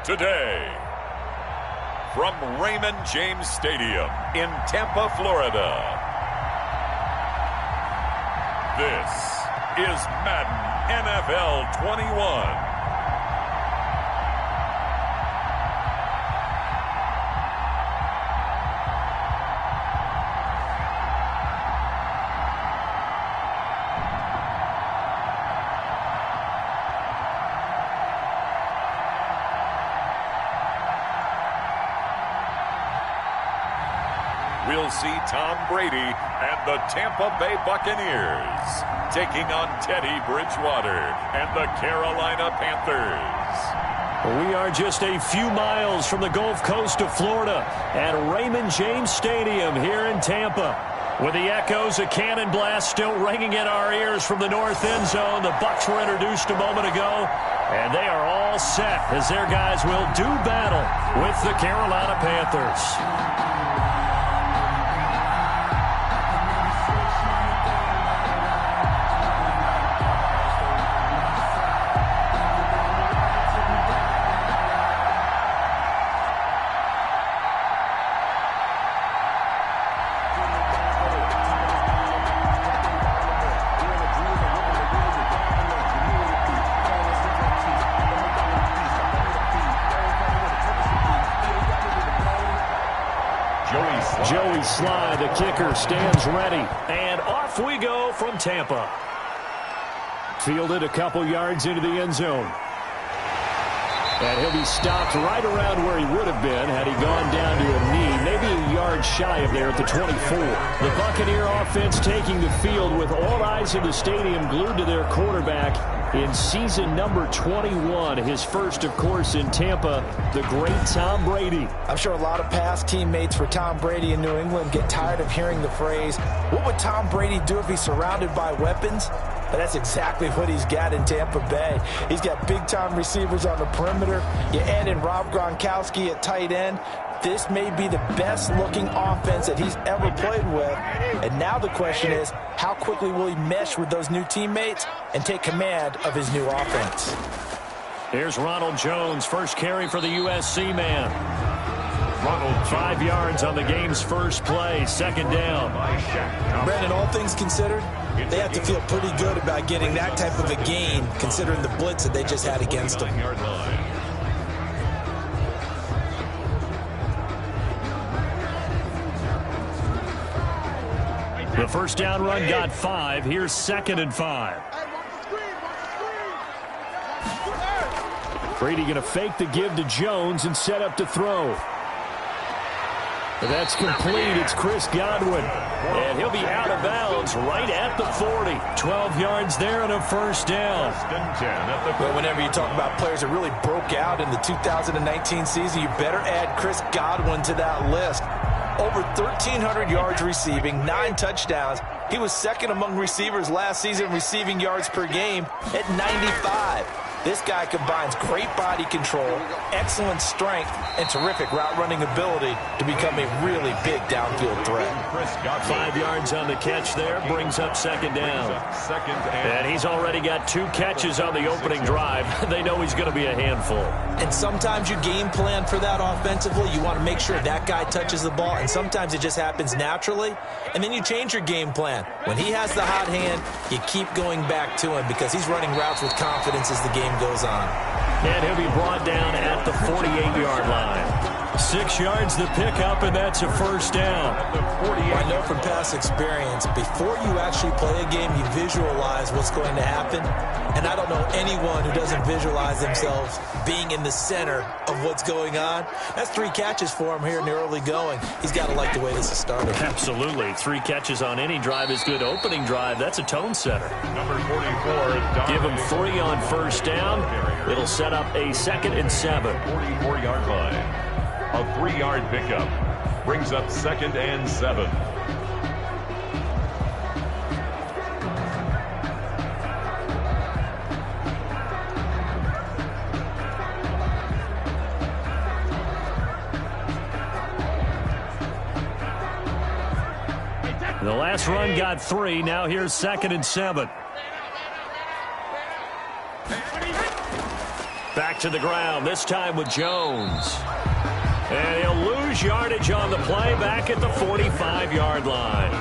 today. From Raymond James Stadium in Tampa, Florida, this is Madden NFL 21. We'll see Tom Brady and the Tampa Bay Buccaneers taking on Teddy Bridgewater and the Carolina Panthers. We are just a few miles from the Gulf Coast of Florida at Raymond James Stadium here in Tampa. With the echoes of cannon blast still ringing in our ears from the north end zone, the Bucs were introduced a moment ago, and they are all set as their guys will do battle with the Carolina Panthers. Joey Sly, the kicker, stands ready. And off we go from Tampa. Fielded a couple yards into the end zone. And he'll be stopped right around where he would have been had he gone down to a knee, maybe a yard shy of there at the 24. The Buccaneer offense taking the field with all eyes in the stadium glued to their quarterback in season number 21. His first, of course, in Tampa, the great Tom Brady. I'm sure a lot of past teammates for Tom Brady in New England get tired of hearing the phrase, what would Tom Brady do if he's surrounded by weapons? But that's exactly what he's got in Tampa Bay. He's got big-time receivers on the perimeter. You add in Rob Gronkowski at tight end. This may be the best-looking offense that he's ever played with. And now the question is, how quickly will he mesh with those new teammates and take command of his new offense? Here's Ronald Jones, first carry for the USC man. Ronald, 5 yards on the game's first play, second down. Brandon, all things considered, they have to feel pretty good about getting that type of a gain, considering the blitz that they just had against them. The first down run got 5. Here's 2nd and 5. Brady going to fake the give to Jones and set up to throw. That's complete. It's Chris Godwin. And he'll be out of bounds right at the 40. 12 yards there and a first down. But whenever you talk about players that really broke out in the 2019 season, you better add Chris Godwin to that list. Over 1,300 yards receiving, 9 touchdowns. He was second among receivers last season receiving yards per game at 95. This guy combines great body control, excellent strength, and terrific route-running ability to become a really big downfield threat. 5 yards on the catch there, brings up second down. And he's already got 2 catches on the opening drive. They know he's going to be a handful. And sometimes you game plan for that offensively. You want to make sure that guy touches the ball, and sometimes it just happens naturally. And then you change your game plan. When he has the hot hand, you keep going back to him because he's running routes with confidence as the game goes on. And he'll be brought down at the 48-yard line. 6 yards the pickup, and that's a first down. I know from past experience, before you actually play a game, you visualize what's going to happen. And I don't know anyone who doesn't visualize themselves being in the center of what's going on. That's 3 catches for him here in the early going. He's got to like the way this is started. Absolutely. 3 catches on any drive is good. Opening drive, that's a tone setter. Number 44. Give him 3 on first down. It'll set up a 2nd and 7. 44-yard line. A 3-yard pickup brings up 2nd and 7. The last run got 3. Now here's 2nd and 7. Back back to the ground, this time with Jones. And he'll lose yardage on the play back at the 45-yard line.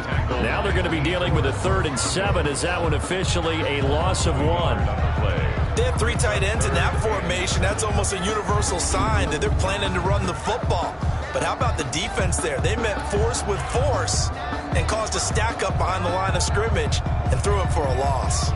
Now they're going to be dealing with a 3rd and 7. Is that one officially a loss of 1? They have 3 tight ends in that formation. That's almost a universal sign that they're planning to run the football. But how about the defense there? They met force with force and caused a stack up behind the line of scrimmage and threw him for a loss.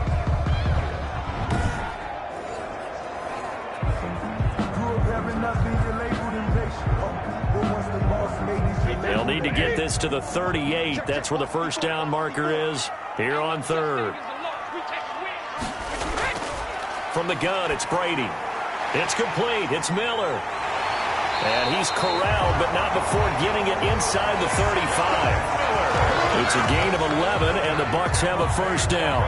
They'll need to get this to the 38. That's where the first down marker is here on 3rd. From the gun, it's Brady. It's complete. It's Miller. And he's corralled, but not before getting it inside the 35. It's a gain of 11, and the Bucs have a first down.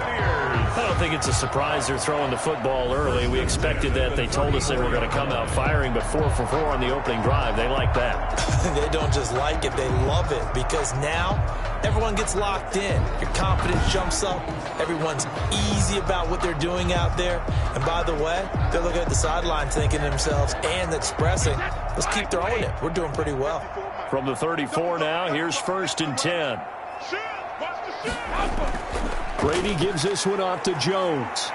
I don't think it's a surprise they're throwing the football early. We expected that. They told us they were going to come out firing, but 4 for 4 on the opening drive. They like that. They don't just like it, they love it, because now everyone gets locked in. Your confidence jumps up. Everyone's easy about what they're doing out there. And by the way, they're looking at the sideline thinking to themselves and expressing, let's keep throwing it. We're doing pretty well. From the 34 now, here's 1st and 10. Brady gives this one off to Jones.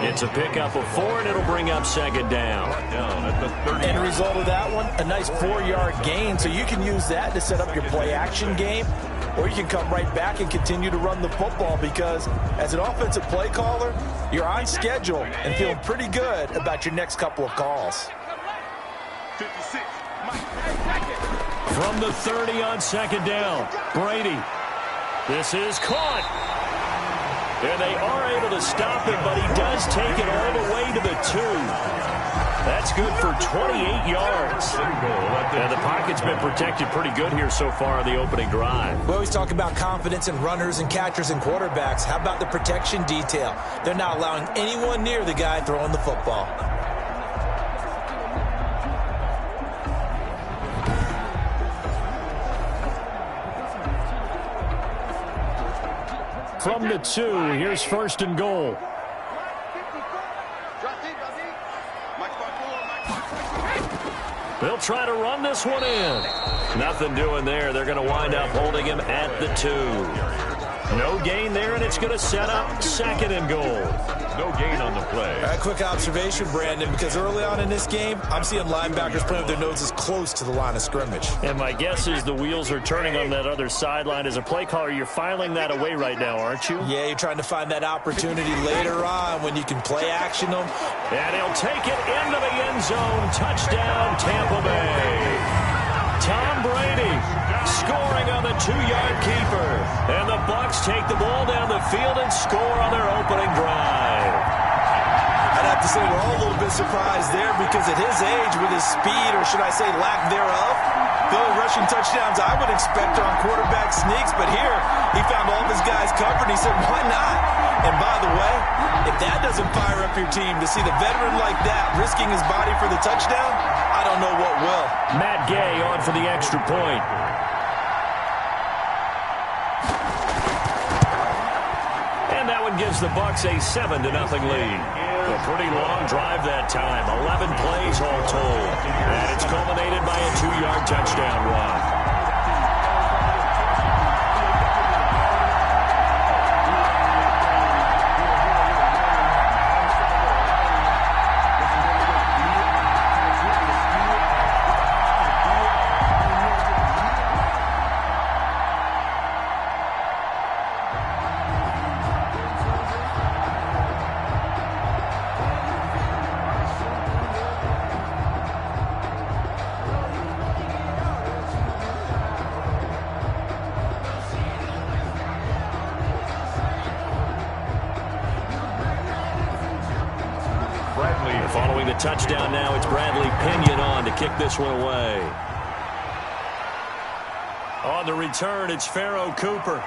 It's a pickup of 4, and it'll bring up 2nd down. End result of that one, a nice 4-yard gain, so you can use that to set up your play-action game, or you can come right back and continue to run the football, because as an offensive play caller, you're on schedule and feeling pretty good about your next couple of calls. From the 30 on 2nd down, Brady. This is caught. And they are able to stop him, but he does take it all the way to the 2. That's good for 28 yards. And the pocket's been protected pretty good here so far in the opening drive. We always talk about confidence in runners and catchers and quarterbacks. How about the protection detail? They're not allowing anyone near the guy throwing the football. From the 2, here's 1st and goal. They'll try to run this one in. Nothing doing there. They're going to wind up holding him at the 2. No gain there, and it's going to set up 2nd and goal. No gain on the play. A quick observation, Brandon, because early on in this game, I'm seeing linebackers playing with their noses close to the line of scrimmage. And my guess is the wheels are turning on that other sideline. As a play caller, you're filing that away right now, aren't you? Yeah, you're trying to find that opportunity later on when you can play action them. And he'll take it into the end zone. Touchdown, Tampa Bay. Tom Brady scoring on the 2-yard keeper. And the Bucs take the ball down the field and score on their opening drive. I'd have to say we're all a little bit surprised there, because at his age, with his speed, or should I say lack thereof, the only rushing touchdowns I would expect are on quarterback sneaks. But here, he found all of his guys covered, and he said, why not? And by the way, if that doesn't fire up your team to see the veteran like that risking his body for the touchdown, I don't know what will. Matt Gay on for the extra point. And that one gives the Bucs a 7-0 lead. A pretty long drive that time. 11 plays all told. And it's culminated by a 2-yard touchdown run. Following the touchdown now, it's Bradley Pinion on to kick this one away. On the return, it's Pharaoh Cooper.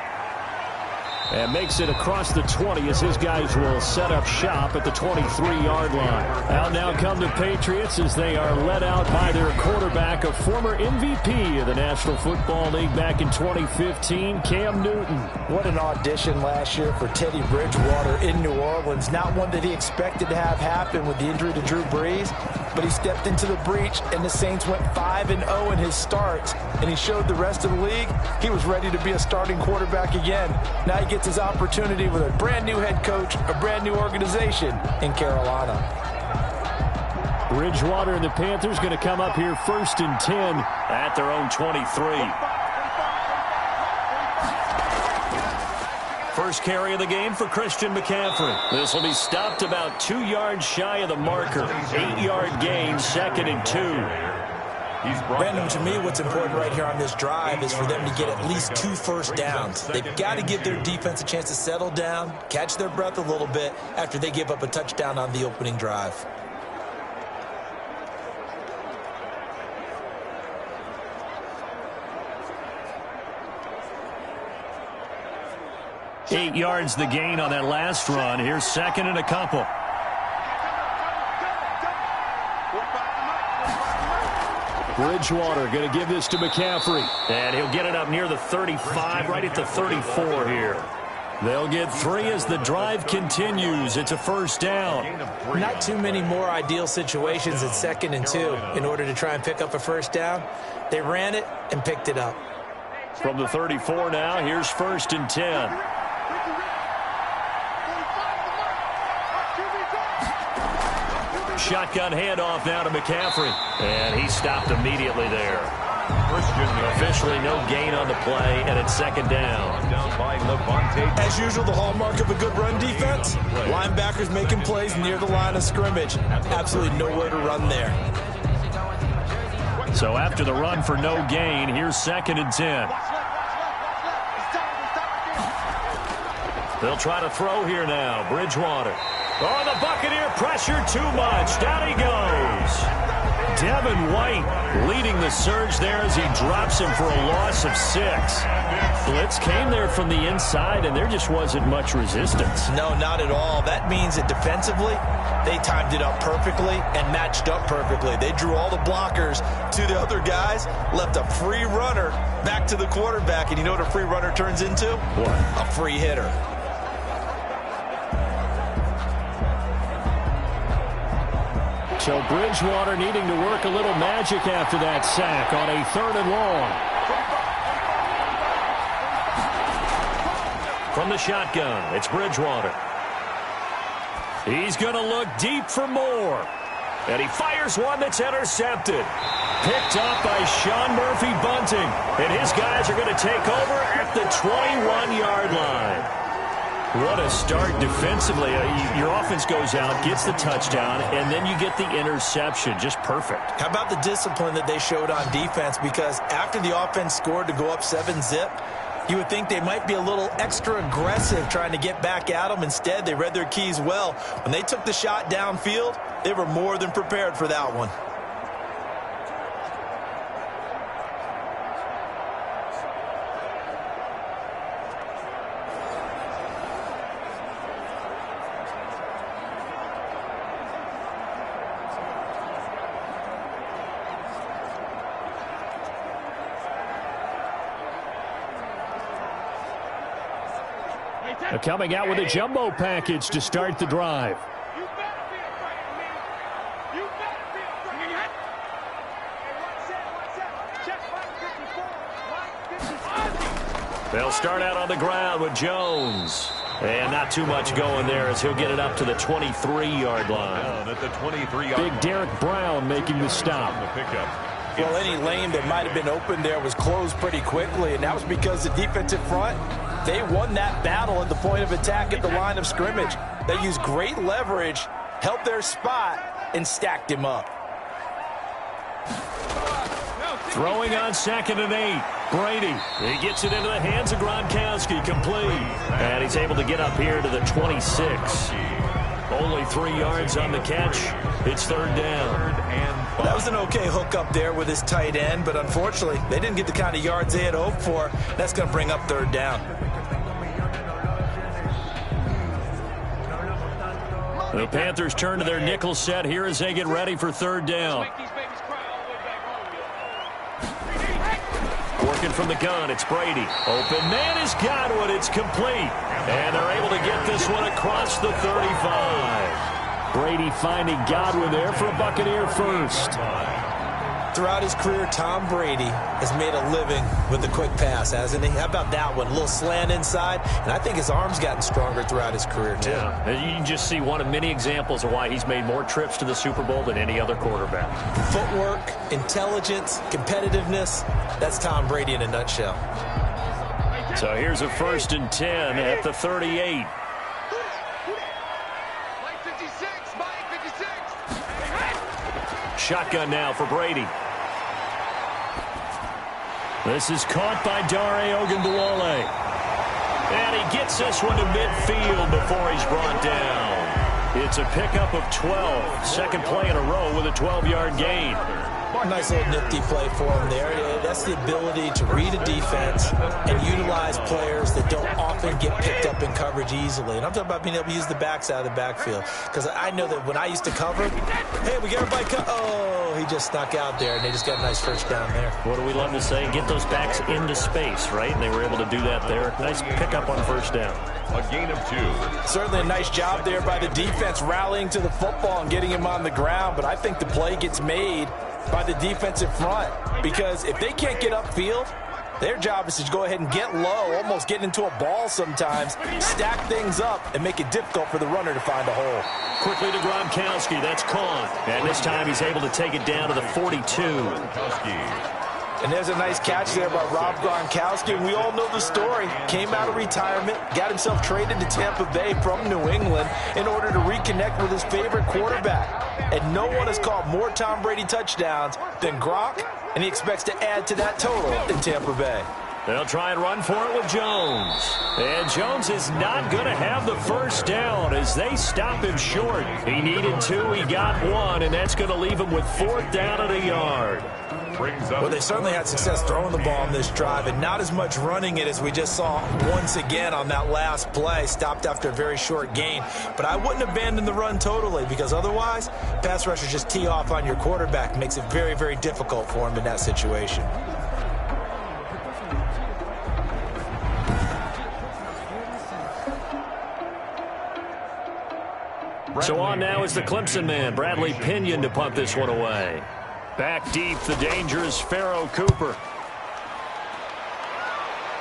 And makes it across the 20 as his guys will set up shop at the 23-yard line. Out now come the Patriots as they are led out by their quarterback, a former MVP of the National Football League back in 2015, Cam Newton. What an audition last year for Teddy Bridgewater in New Orleans. Not one that he expected to have happen with the injury to Drew Brees, but he stepped into the breach, and the Saints went 5-0 in his starts, and he showed the rest of the league he was ready to be a starting quarterback again. Now he gets his opportunity with a brand new head coach, a brand new organization in Carolina. Bridgewater and the Panthers going to come up here 1st and 10 at their own 23. First carry of the game for Christian McCaffrey. This will be stopped about 2 yards shy of the marker. 8-yard gain, 2nd and 2. Brandon, to me, what's important right here on this drive is for them to get at least 2 first downs. They've got to give their defense a chance to settle down, catch their breath a little bit after they give up a touchdown on the opening drive. Eight yards the gain on that last run. Here's 2nd and a couple. Bridgewater going to give this to McCaffrey. And he'll get it up near the 35, right at the 34 here. They'll get 3 as the drive continues. It's a 1st down. Not too many more ideal situations at 2nd and 2 in order to try and pick up a 1st down. They ran it and picked it up. From the 34 now, here's 1st and 10. Shotgun handoff now to McCaffrey. And he stopped immediately there. Officially no gain on the play, and it's 2nd down. As usual, the hallmark of a good run defense, linebackers making plays near the line of scrimmage. Absolutely nowhere to run there. So after the run for no gain, here's 2nd and 10. They'll try to throw here now. Bridgewater. Oh, the Buccaneer pressure too much. Down he goes. Devin White leading the surge there as he drops him for a loss of 6. Blitz came there from the inside, and there just wasn't much resistance. No, not at all. That means that defensively, they timed it up perfectly and matched up perfectly. They drew all the blockers to the other guys, left a free runner back to the quarterback, and you know what a free runner turns into? What? A free hitter. So Bridgewater needing to work a little magic after that sack on a 3rd and long. From the shotgun, it's Bridgewater. He's going to look deep for more. And he fires one that's intercepted. Picked up by Sean Murphy Bunting. And his guys are going to take over at the 21-yard line. What a start defensively. Your offense goes out, gets the touchdown, and then you get the interception. Just perfect. How about the discipline that they showed on defense? Because after the offense scored to go up 7-zip, you would think they might be a little extra aggressive trying to get back at them. Instead, they read their keys well. When they took the shot downfield, they were more than prepared for that one. Coming out with a jumbo package to start the drive. They'll start out on the ground with Jones. And not too much going there as he'll get it up to the 23-yard line. Big Derek Brown making the stop. Well, any lane that might have been open there was closed pretty quickly, and that was because the defensive front, they won that battle at the point of attack at the line of scrimmage. They used great leverage, held their spot, and stacked him up. Throwing on 2nd and 8. Brady. He gets it into the hands of Gronkowski. Complete. And he's able to get up here to the 26. Only 3 yards on the catch. It's 3rd down. That was an okay hook up there with his tight end, but unfortunately, they didn't get the kind of yards they had hoped for. That's going to bring up 3rd down. The Panthers turn to their nickel set here as they get ready for third down. Working from the gun, it's Brady. Open man is Godwin. It's complete. And they're able to get this one across the 35. Brady finding Godwin there for a Buccaneer first. Throughout his career, Tom Brady has made a living with the quick pass, hasn't he? How about that one? A little slant inside, and I think his arm's gotten stronger throughout his career, too. Yeah, you can just see one of many examples of why he's made more trips to the Super Bowl than any other quarterback. Footwork, intelligence, competitiveness, that's Tom Brady in a nutshell. So here's a 1st and 10 at the 38. Shotgun now for Brady. This is caught by Dare Ogunbowale. And he gets this one to midfield before he's brought down. It's a pickup of 12. Second play in a row with a 12-yard gain. Nice little nifty play for him there. That's the ability to read a defense and utilize players that don't often get picked up in coverage easily. And I'm talking about being able to use the backs out of the backfield. Because I know that when I used to cover, hey, we get everybody oh, he just snuck out there, and they just got a nice first down there. What do we love to say? Get those backs into space, right? And they were able to do that there. Nice pickup on first down. A gain of 2. Certainly a nice job there by the defense rallying to the football and getting him on the ground. But I think the play gets made by the defensive front, because if they can't get upfield, their job is to go ahead and get low, almost get into a ball sometimes, stack things up, and make it difficult for the runner to find a hole. Quickly to Gronkowski. That's caught. And this time he's able to take it down to the 42. And there's a nice catch there by Rob Gronkowski. We all know the story. Came out of retirement, got himself traded to Tampa Bay from New England in order to reconnect with his favorite quarterback. And no one has caught more Tom Brady touchdowns than Gronk, and he expects to add to that total in Tampa Bay. They'll try and run for it with Jones. And Jones is not going to have the first down as they stop him short. He needed 2, he got 1, and that's going to leave him with 4th down at a yard. Well, they certainly had success throwing the ball on this drive, and not as much running it as we just saw once again on that last play. Stopped after a very short gain. But I wouldn't abandon the run totally, because otherwise, pass rushers just tee off on your quarterback. Makes it very, very difficult for him in that situation. So on now is the Clemson man, Bradley Pinion, to punt this one away. Back deep, the dangerous Pharaoh Cooper.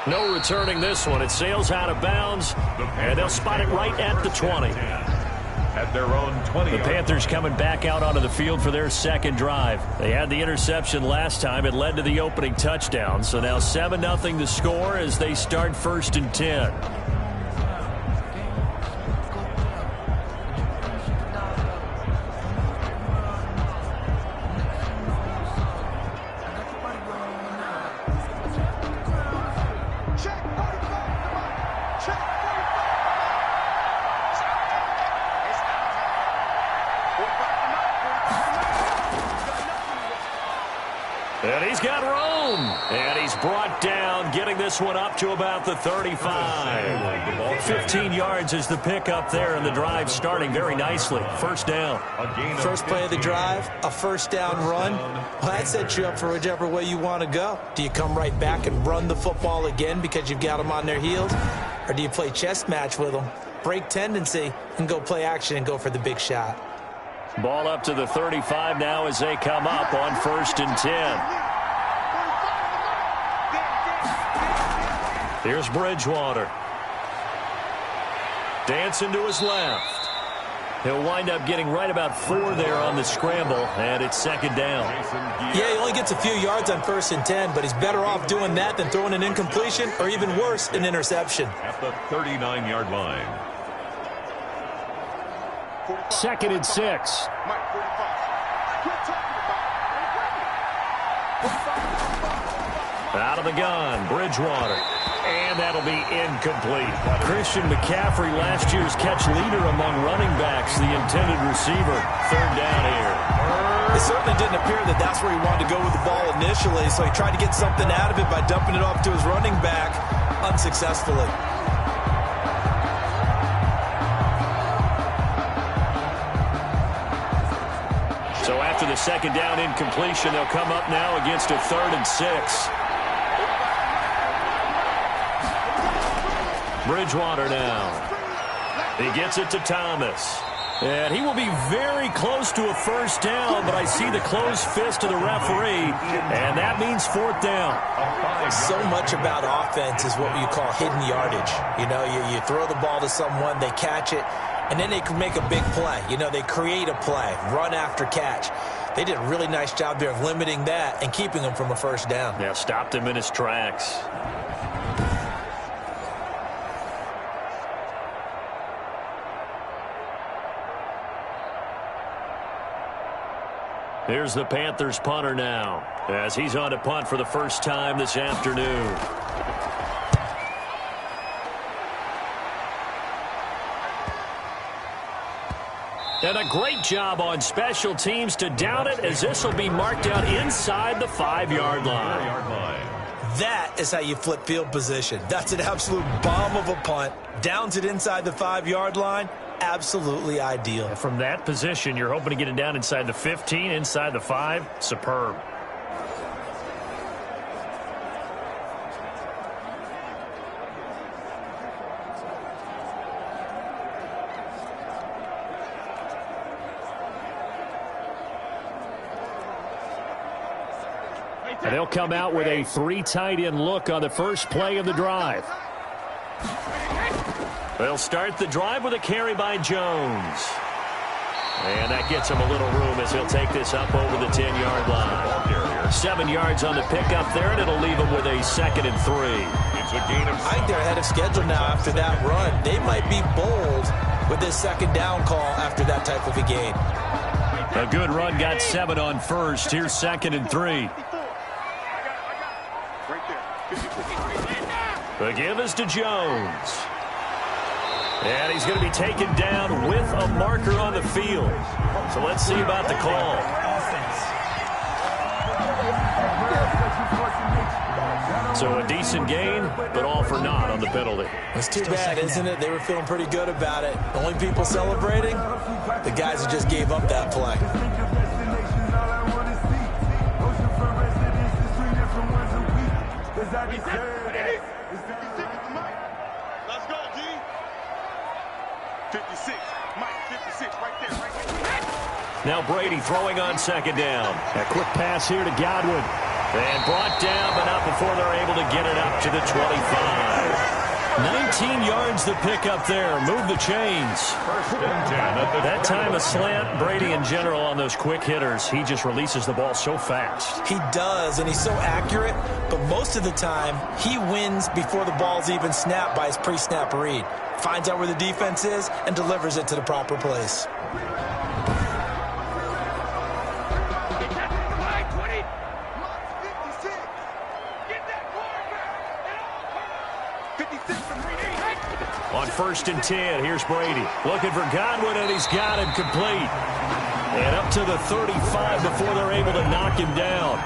No returning this one. It sails out of bounds, and they'll spot it right at the 20. At their own 20. The Panthers coming back out onto the field for their second drive. They had the interception last time. It led to the opening touchdown. So now 7-0 the score as they start 1st and 10. And he's got room. And he's brought down, getting this one up to about the 35. 15 yards is the pickup there, and the drive starting very nicely. First down. First play of the drive, a first down run. Well, that sets you up for whichever way you want to go. Do you come right back and run the football again because you've got them on their heels? Or do you play chess match with them, break tendency, and go play action and go for the big shot? Ball up to the 35 now as they come up on 1st and 10. Here's Bridgewater. Dancing to his left. He'll wind up getting right about 4 there on the scramble, and it's second down. Yeah, he only gets a few yards on 1st and 10, but he's better off doing that than throwing an incompletion or even worse, an interception. At the 39-yard line. 2nd and 6. Out of the gun, Bridgewater. And that'll be incomplete. Christian McCaffrey, last year's catch leader among running backs, the intended receiver. 3rd down here. It certainly didn't appear that that's where he wanted to go with the ball initially, so he tried to get something out of it by dumping it off to his running back unsuccessfully. So after the second down incompletion, they'll come up now against a 3rd and 6. Bridgewater now. He gets it to Thomas. And he will be very close to a first down, but I see the closed fist of the referee, and that means 4th down. So much about offense is what you call hidden yardage. You know, you throw the ball to someone, they catch it, and then they can make a big play. You know, they create a play, run after catch. They did a really nice job there of limiting that and keeping him from a first down. Yeah, stopped him in his tracks. Here's the Panthers punter now, as he's on to punt for the first time this afternoon. And a great job on special teams to down it, as this will be marked out inside the 5-yard line. That is how you flip field position. That's an absolute bomb of a punt. Downs it inside the 5-yard line. Absolutely ideal. From that position, you're hoping to get it down inside the 15, inside the 5. Superb. And they'll come out with a 3 tight end look on the first play of the drive. They'll start the drive with a carry by Jones. And that gets him a little room as he'll take this up over the 10-yard line. 7 yards on the pickup there, and it'll leave him with a 2nd and 3. I think they're ahead of schedule now after that run. They might be bold with this 2nd down call after that type of a gain. A good run, got 7 on first. Here's 2nd and 3. The give is to Jones. And he's going to be taken down with a marker on the field. So let's see about the call. So a decent gain, but all for naught on the penalty. It's too bad, isn't it? They were feeling pretty good about it. The only people celebrating, the guys who just gave up that play. Let's go, G. 56. Mike, 56 right there. Now Brady throwing on 2nd down. A quick pass here to Godwin. And brought down, but not before they're able to get it up to the 25. 19 yards the pick up there. Move the chains. That time a slant. Brady in general on those quick hitters, he just releases the ball so fast. He does, and he's so accurate, but most of the time he wins before the ball's even snapped by his pre-snap read. Finds out where the defense is and delivers it to the proper place. On 1st and 10, here's Brady. Looking for Godwin, and he's got him complete. And up to the 35 before they're able to knock him down.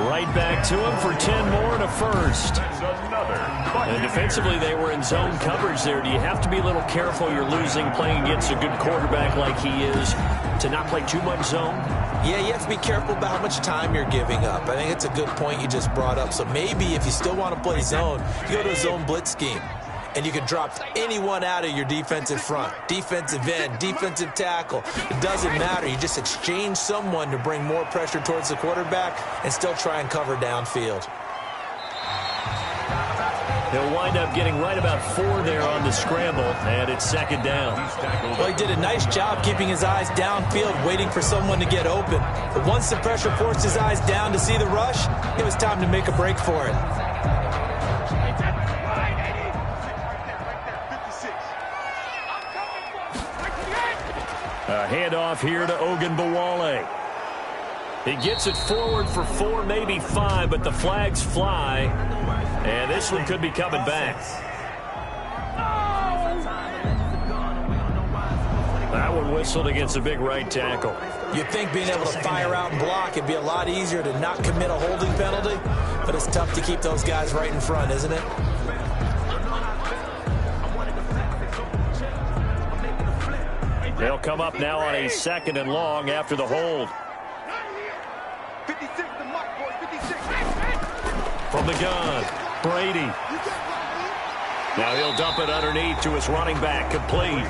Right back to him for 10 more and a first. And defensively, they were in zone coverage there. Do you have to be a little careful? You're losing, playing against a good quarterback like he is, to not play too much zone? Yeah, you have to be careful about how much time you're giving up. I think it's a good point you just brought up. So maybe if you still want to play zone, you go to a zone blitz scheme. And you can drop anyone out of your defensive front. Defensive end, defensive tackle. It doesn't matter. You just exchange someone to bring more pressure towards the quarterback and still try and cover downfield. He'll wind up getting right about 4 there on the scramble, and it's 2nd down. Well, he did a nice job keeping his eyes downfield, waiting for someone to get open. But once the pressure forced his eyes down to see the rush, it was time to make a break for it. A handoff here to Ogunbowale. He gets it forward for 4, maybe 5, but the flags fly. And this one could be coming back. That one whistled against a big right tackle. You'd think being able to fire out and block it'd be a lot easier to not commit a holding penalty, but it's tough to keep those guys right in front, isn't it? They'll come up now on a 2nd and long after the hold. 56 the mic, boy. 56. From the gun, Brady. Now he'll dump it underneath to his running back, complete.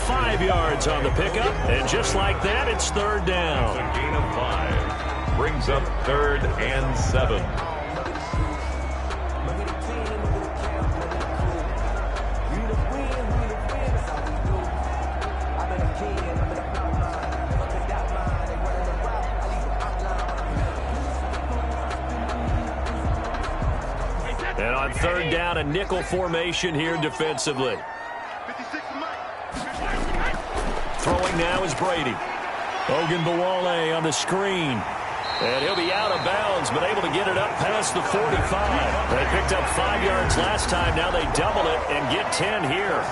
5 yards on the pickup, and just like that, it's third down. A gain of 5. Brings up 3rd and 7. And on third down, a nickel formation here defensively. 56 the mic. Throwing now is Brady. Ogunbowale on the screen. And he'll be out of bounds, but able to get it up past the 45. They picked up 5 yards last time. Now they double it and get 10 here.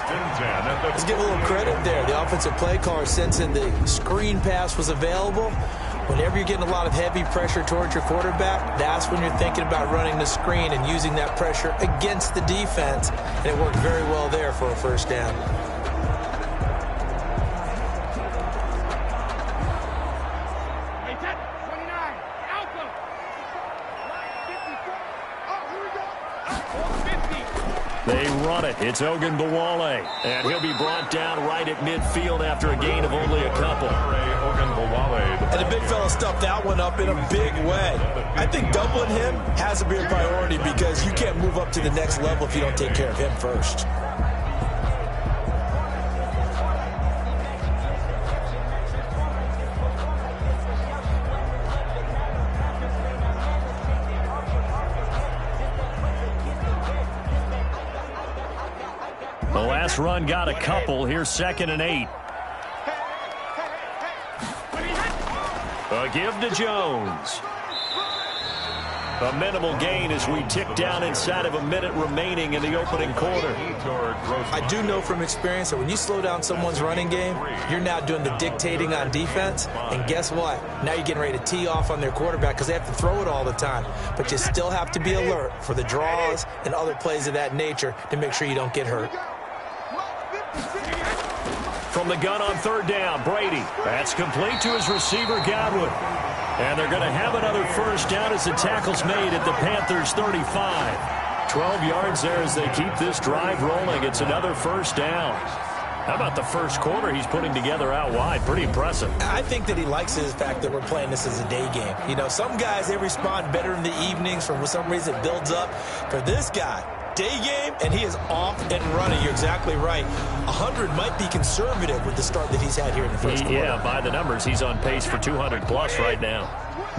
Let's give a little credit there. The offensive play caller, sensing the screen pass was available. Whenever you're getting a lot of heavy pressure towards your quarterback, that's when you're thinking about running the screen and using that pressure against the defense. And it worked very well there for a first down. They run it. It's Ogunbowale. And he'll be brought down right at midfield after a gain of only a couple. And the big fella stuffed that one up in a big way. I think doubling him has to be a priority because you can't move up to the next level if you don't take care of him first. The last run got a couple. Here's 2nd and 8. A give to Jones. A minimal gain as we tick down inside of a minute remaining in the opening quarter. I do know from experience that when you slow down someone's running game, you're now doing the dictating on defense. And guess what? Now you're getting ready to tee off on their quarterback because they have to throw it all the time. But you still have to be alert for the draws and other plays of that nature to make sure you don't get hurt. From the gun on third down, Brady. That's complete to his receiver, Godwin. And they're going to have another first down as the tackle's made at the Panthers' 35. 12 yards there as they keep this drive rolling. It's another first down. How about the first quarter he's putting together out wide? Pretty impressive. I think that he likes the fact that we're playing this as a day game. You know, some guys, they respond better in the evenings. For some reason, it builds up. For this guy, day game, and he is off and running. You're exactly right. 100 might be conservative with the start that he's had here in the first quarter. Yeah, by the numbers, he's on pace for 200-plus right now.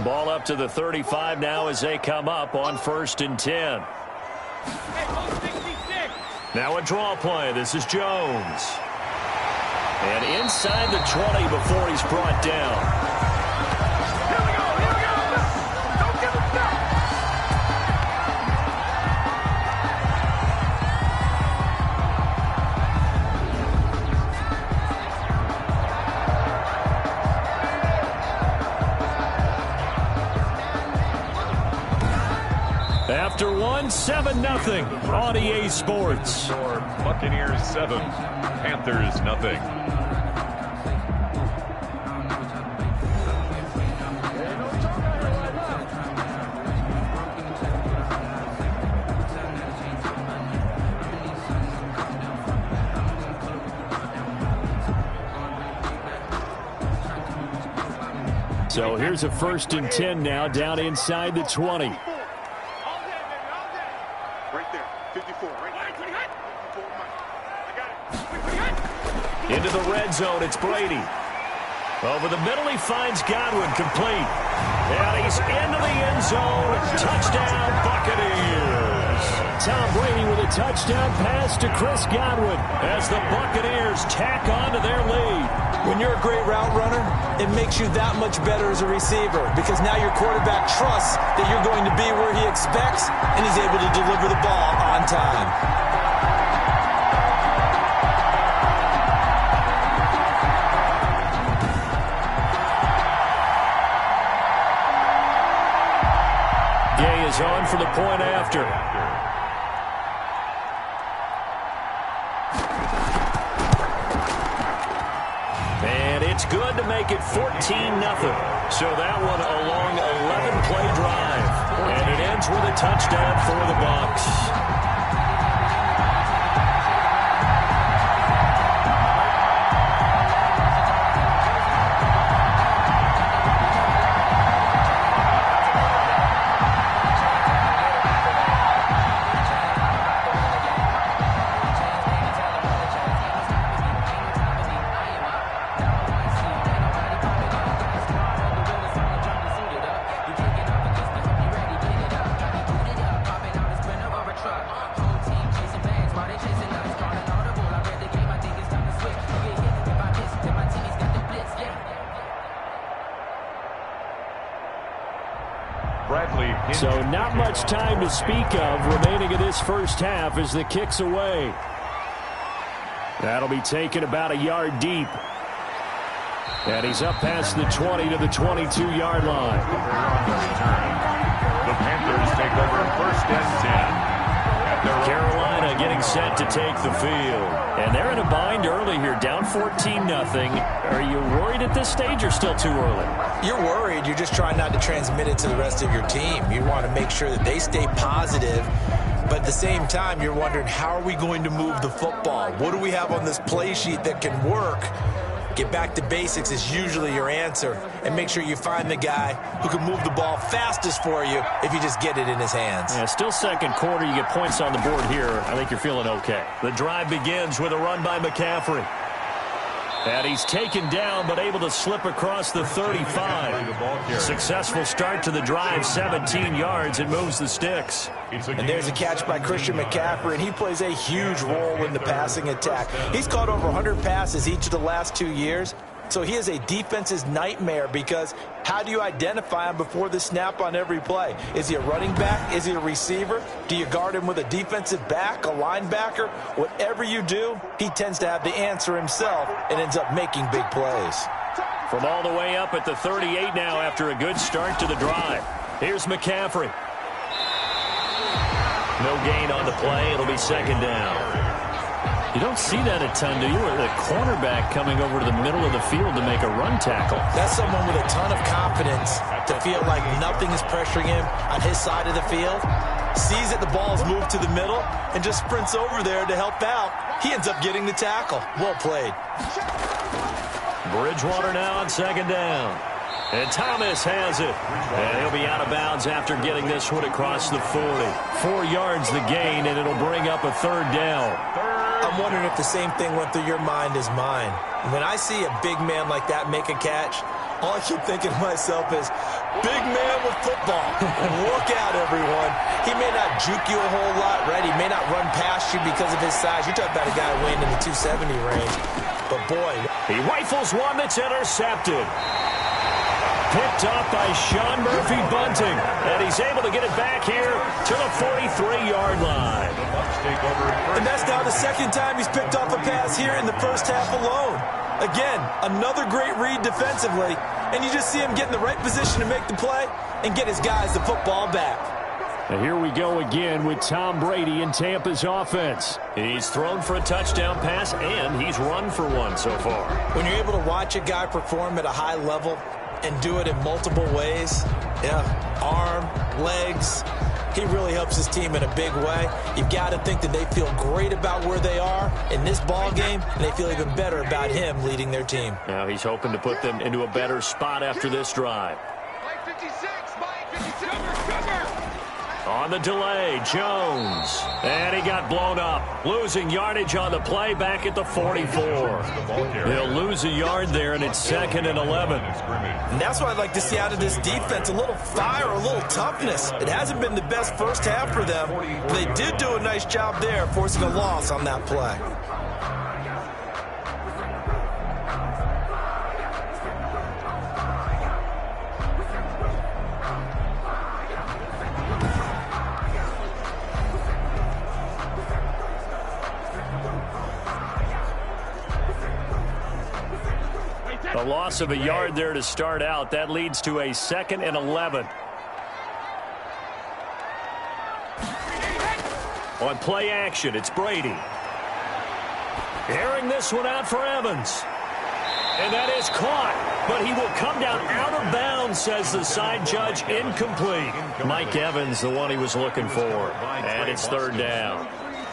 Ball up to the 35 now as they come up on 1st and 10. Now a draw play. This is Jones. And inside the 20 before he's brought down. Here we go. Don't give him that. After one, 7-0 on EA Sports. Buccaneers 7, Panthers 0. So here's a 1st and 10 now down inside the 20. Right there. 54. Right there. 54 mic. I got it. Into the red zone, it's Brady. Over the middle, he finds Godwin, complete. And he's into the end zone. Touchdown, Buccaneers. Tom Brady with a touchdown pass to Chris Godwin as the Buccaneers tack on to their lead. When you're a great route runner, it makes you that much better as a receiver because now your quarterback trusts that you're going to be where he expects, and he's able to deliver the ball on time. Gay is on for the point after. And it's good to make it 14-0. So that one a long 11-play drive. And it ends with a touchdown for the Bucs. So not much time to speak of remaining in this first half as the kick's away. That'll be taken about a yard deep. And he's up past the 20 to the 22-yard line. The Panthers take over first and 10. Carolina getting set to take the field. And they're in a bind early here, down 14-0. Are you worried at this stage or still too early? You're worried. You're just trying not to transmit it to the rest of your team. You want to make sure that they stay positive. But at the same time, you're wondering, how are we going to move the football? What do we have on this play sheet that can work? Get back to basics is usually your answer. And make sure you find the guy who can move the ball fastest for you if you just get it in his hands. Yeah, still second quarter. You get points on the board here. I think you're feeling okay. The drive begins with a run by McCaffrey. And he's taken down, but able to slip across the 35. Successful start to the drive, 17 yards, and moves the sticks. And there's a catch by Christian McCaffrey, and he plays a huge role in the passing attack. He's caught over 100 passes each of the last 2 years. So he is a defense's nightmare because how do you identify him before the snap on every play? Is he a running back? Is he a receiver? Do you guard him with a defensive back, a linebacker? Whatever you do, he tends to have the answer himself and ends up making big plays. From all the way up at the 38 now after a good start to the drive. Here's McCaffrey. No gain on the play. It'll be second down. You don't see that a ton, do you? Or the cornerback coming over to the middle of the field to make a run tackle. That's someone with a ton of confidence to feel like nothing is pressuring him on his side of the field. Sees that the ball is moved to the middle and just sprints over there to help out. He ends up getting the tackle. Well played. Bridgewater now on second down. And Thomas has it. And he'll be out of bounds after getting this one across the 40. 4 yards the gain, and it'll bring up a third down. I'm wondering if the same thing went through your mind as mine. When I see a big man like that make a catch, all I keep thinking to myself is, big man with football. Look out, everyone. He may not juke you a whole lot, right? He may not run past you because of his size. You're talking about a guy weighing in the 270 range. But, boy. He rifles one that's intercepted. Picked up by Sean Murphy Bunting. And he's able to get it back here to the 43-yard line. And that's now the second time he's picked off a pass here in the first half alone. Again, another great read defensively. And you just see him get in the right position to make the play and get his guys the football back. And here we go again with Tom Brady in Tampa's offense. He's thrown for a touchdown pass, and he's run for one so far. When you're able to watch a guy perform at a high level and do it in multiple ways, arm, legs, he really helps his team in a big way. You've got to think that they feel great about where they are in this ball game, and they feel even better about him leading their team. Now he's hoping to put them into a better spot after this drive. On the delay, Jones. And he got blown up. Losing yardage on the play back at the 44. They'll lose a yard there, and it's 2nd and 11. And that's what I'd like to see out of this defense, a little fire, a little toughness. It hasn't been the best first half for them, but they did do a nice job there, forcing a loss on that play. A loss of a yard there to start out. That leads to a 2nd and 11. On play action, it's Brady. Airing this one out for Evans. And that is caught. but he will come down out of bounds, says the side judge. Incomplete. Mike Evans, the one he was looking for. And it's third down.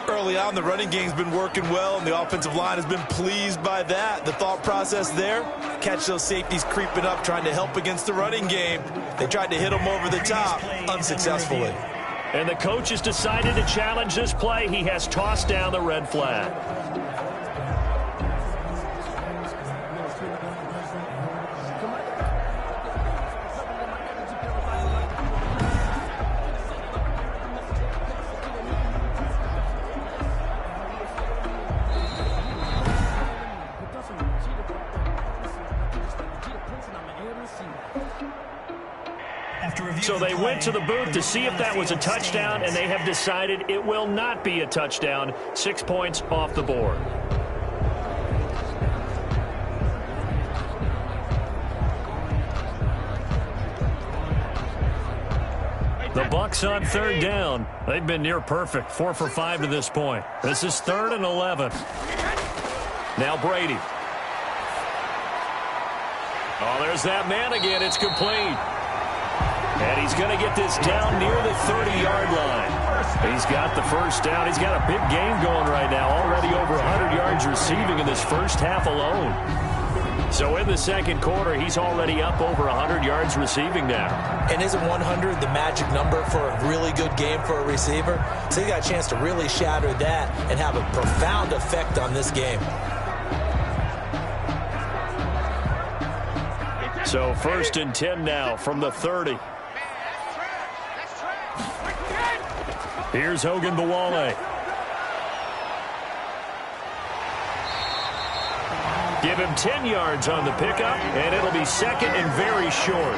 Early on, the running game's been working well, and the offensive line has been pleased by that. The thought process there, catch those safeties creeping up, trying to help against the running game. They tried to hit them over the top, unsuccessfully. And the coach has decided to challenge this play. He has tossed down the red flag. So they went to the booth to see if that was a touchdown, and they have decided it will not be a touchdown. 6 points off the board. The Bucs on third down. They've been near perfect, 4 for 5 to this point. This is 3rd and 11. Now Brady. Oh, there's that man again. It's complete. And he's going to get this down near the 30-yard line. He's got the first down. He's got a big game going right now. Already over 100 yards receiving in this first half alone. So in the second quarter, he's already up over 100 yards receiving now. And isn't 100 the magic number for a really good game for a receiver? So he got a chance to really shatter that and have a profound effect on this game. So 1st and 10 now from the 30. Here's Ogunbowale. Give him 10 yards on the pickup, and it'll be 2nd and very short.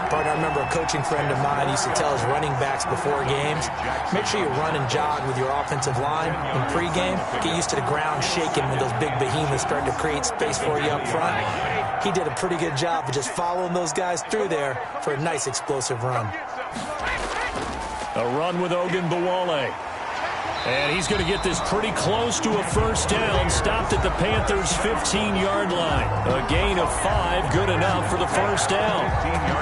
Partner, I remember a coaching friend of mine used to tell his running backs before games, make sure you run and jog with your offensive line in pregame. Get used to the ground shaking when those big behemoths start to create space for you up front. He did a pretty good job of just following those guys through there for a nice explosive run. A run with Ogunbowale. And he's going to get this pretty close to a first down. Stopped at the Panthers' 15-yard line. A gain of 5, good enough for the first down.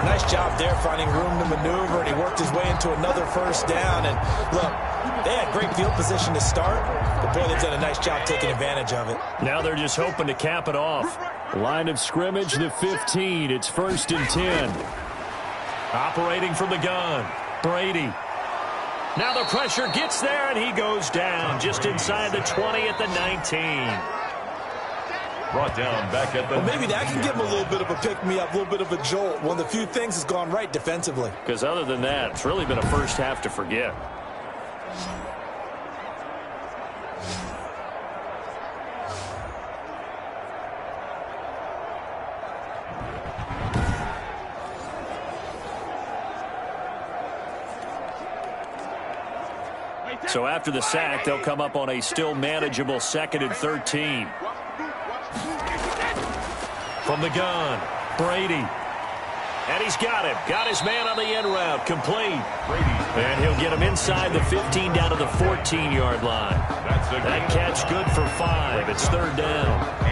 Nice job there finding room to maneuver, and he worked his way into another first down. And look, they had great field position to start, but boy, they've done a nice job taking advantage of it. Now they're just hoping to cap it off. Line of scrimmage, the 15. It's 1st and 10. Operating from the gun, Brady. Now the pressure gets there, and he goes down just inside the 20 at the 19. Brought down back at the... Well, maybe that can give him a little bit of a pick-me-up, a little bit of a jolt. One of the few things has gone right defensively. Because other than that, it's really been a first half to forget. So after the sack, they'll come up on a still manageable 2nd and 13. From the gun, Brady. And he's got him. Got his man on the end route. Complete. And he'll get him inside the 15 down to the 14-yard line. That catch good for 5. It's 3rd down.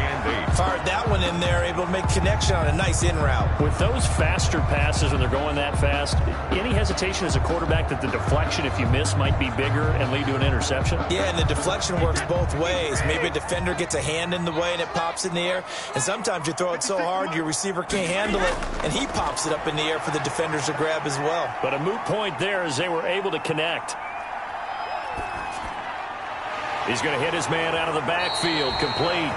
Fired that one in there, able to make connection on a nice in route. With those faster passes when they're going that fast, any hesitation as a quarterback that the deflection, if you miss, might be bigger and lead to an interception? Yeah, and the deflection works both ways. Maybe a defender gets a hand in the way and it pops in the air. And sometimes you throw it so hard your receiver can't handle it, and he pops it up in the air for the defenders to grab as well. But a moot point there as they were able to connect. He's going to hit his man out of the backfield, complete.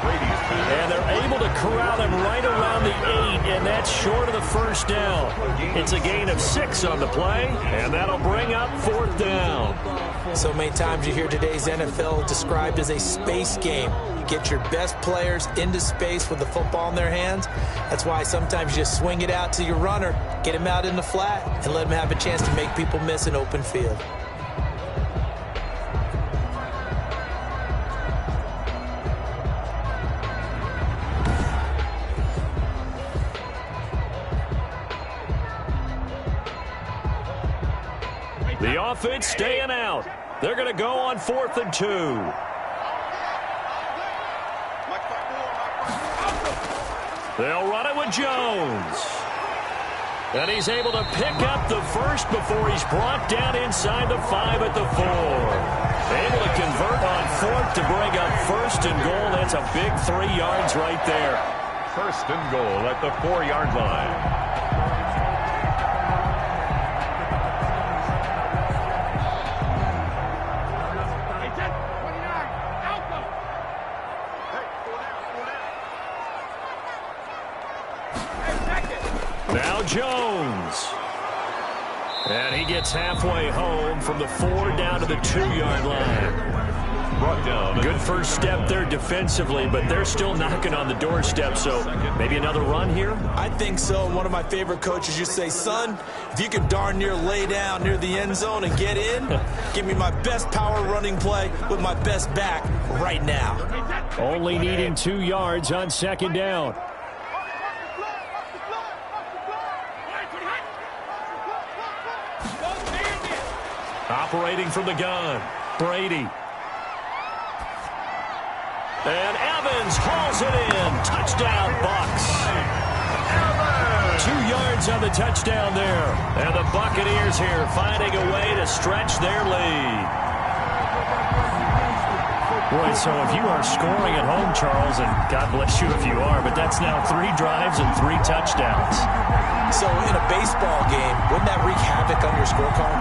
And they're able to corral him right around the 8, and that's short of the first down. It's a gain of 6 on the play, and that'll bring up 4th down. So many times you hear today's NFL described as a space game. Get your best players into space with the football in their hands. That's why sometimes you just swing it out to your runner, get him out in the flat, and let him have a chance to make people miss an open field. The offense staying out. They're going to go on 4th and 2. They'll run it with Jones. And he's able to pick up the first before he's brought down inside the 5 at the 4. Able to convert on 4th to bring up 1st and goal. That's a big 3 yards right there. 1st and goal at the 4-yard line. Now Jones. And he gets halfway home from the 4 down to the 2-yard line. Brought down. Good first step there defensively, but they're still knocking on the doorstep, so maybe another run here? I think so. One of my favorite coaches used to say, son, if you can darn near lay down near the end zone and get in, give me my best power running play with my best back right now. Only needing 2 yards on 2nd down. Operating from the gun, Brady. And Evans hauls it in. Touchdown, Bucs. 2 yards on the touchdown there. And the Buccaneers here finding a way to stretch their lead. Boy, so if you are scoring at home, Charles, and God bless you if you are, but that's now 3 drives and 3 touchdowns. So in a baseball game, wouldn't that wreak havoc on your scorecard?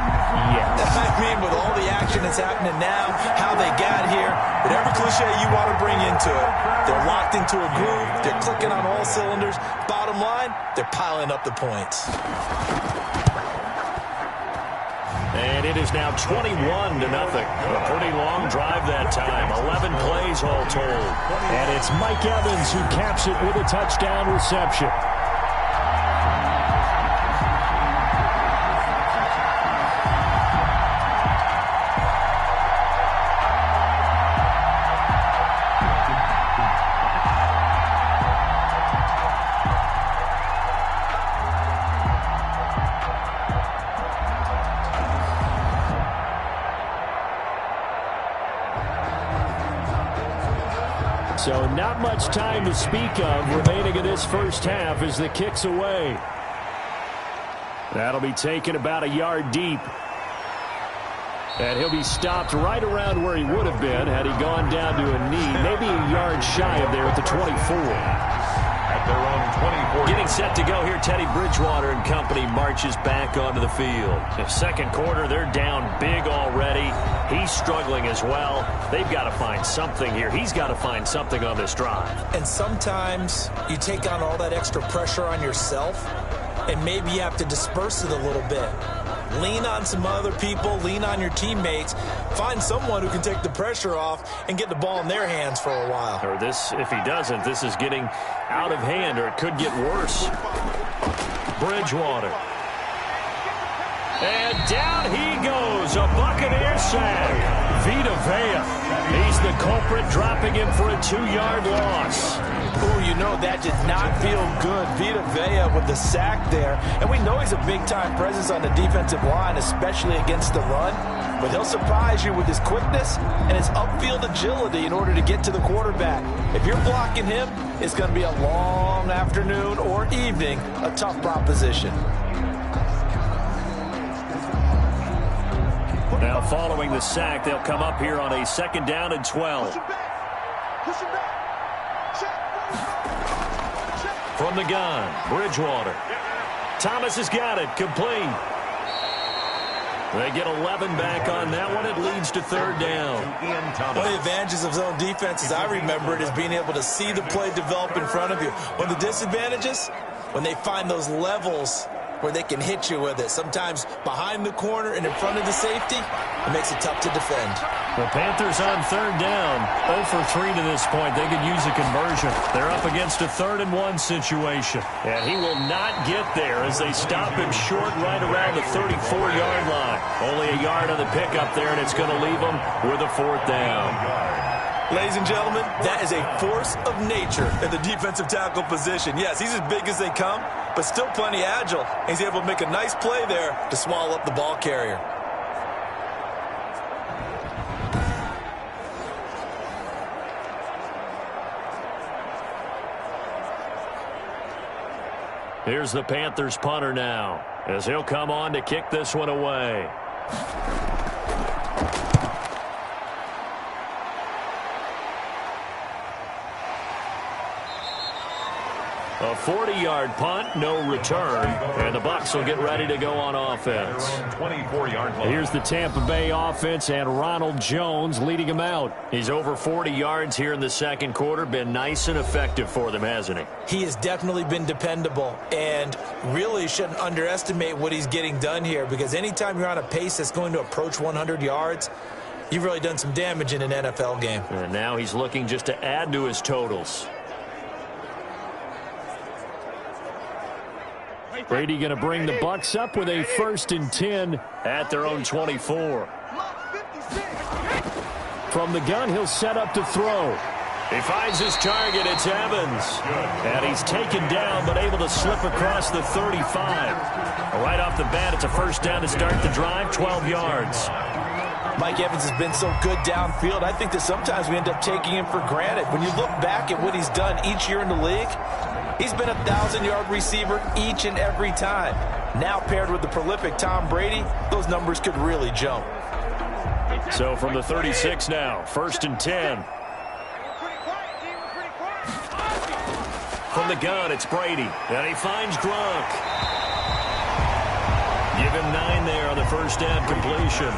Yes. I mean, with all the action that's happening now, how they got here, whatever cliche you want to bring into it, they're locked into a groove, they're clicking on all cylinders. Bottom line, they're piling up the points. And it is now 21-0. A pretty long drive that time. 11 plays all told. And it's Mike Evans who caps it with a touchdown reception. So not much time to speak of remaining in this first half as the kick's away. That'll be taken about a yard deep. And he'll be stopped right around where he would have been had he gone down to a knee, maybe a yard shy of there at the 24. At their own 24. Getting set to go here, Teddy Bridgewater and company marches back onto the field. The second quarter, they're down big already. He's struggling as well. They've got to find something here. He's got to find something on this drive. And sometimes you take on all that extra pressure on yourself, and maybe you have to disperse it a little bit. Lean on some other people, lean on your teammates, find someone who can take the pressure off and get the ball in their hands for a while. Or this, if he doesn't, this is getting out of hand, or it could get worse. Bridgewater. And down he goes, a Buccaneer sack. Vita Vea, he's the culprit, dropping him for a 2-yard loss. Oh, you know, that did not feel good. Vita Vea with the sack there. And we know he's a big-time presence on the defensive line, especially against the run. But he'll surprise you with his quickness and his upfield agility in order to get to the quarterback. If you're blocking him, it's going to be a long afternoon or evening, a tough proposition. Now following the sack, they'll come up here on a 2nd down and 12. From the gun, Bridgewater. Thomas has got it, complete. They get 11 back on that one. It leads to 3rd down. One of the advantages of zone defense, as I remember it, is being able to see the play develop in front of you. One of the disadvantages, when they find those levels where they can hit you with it. Sometimes behind the corner and in front of the safety, it makes it tough to defend. The Panthers on 3rd down. 0 for 3 to this point. They could use a conversion. They're up against a 3rd and 1 situation. And he will not get there as they stop him short right around the 34-yard line. Only a yard on the pickup there, and it's going to leave him with a 4th down. Ladies and gentlemen, that is a force of nature in the defensive tackle position. Yes, he's as big as they come, but still plenty agile. He's able to make a nice play there to swallow up the ball carrier. Here's the Panthers punter now, as he'll come on to kick this one away. A 40-yard punt, no return, and the Bucs will get ready to go on offense. 24-yard line. Here's the Tampa Bay offense and Ronald Jones leading them out. He's over 40 yards here in the second quarter. Been nice and effective for them, hasn't he? He has definitely been dependable, and really shouldn't underestimate what he's getting done here, because anytime you're on a pace that's going to approach 100 yards, you've really done some damage in an NFL game. And now he's looking just to add to his totals. Brady going to bring the Bucs up with a 1st and 10 at their own 24. From the gun, he'll set up to throw. He finds his target. It's Evans. And he's taken down, but able to slip across the 35. Right off the bat, it's a 1st down to start the drive, 12 yards. Mike Evans has been so good downfield. I think that sometimes we end up taking him for granted. When you look back at what he's done each year in the league, he's been a 1,000-yard receiver each and every time. Now paired with the prolific Tom Brady, those numbers could really jump. So from the 36 now, 1st and 10. From the gun, it's Brady. And he finds Gronk. Give him 9 there on the 1st down completion.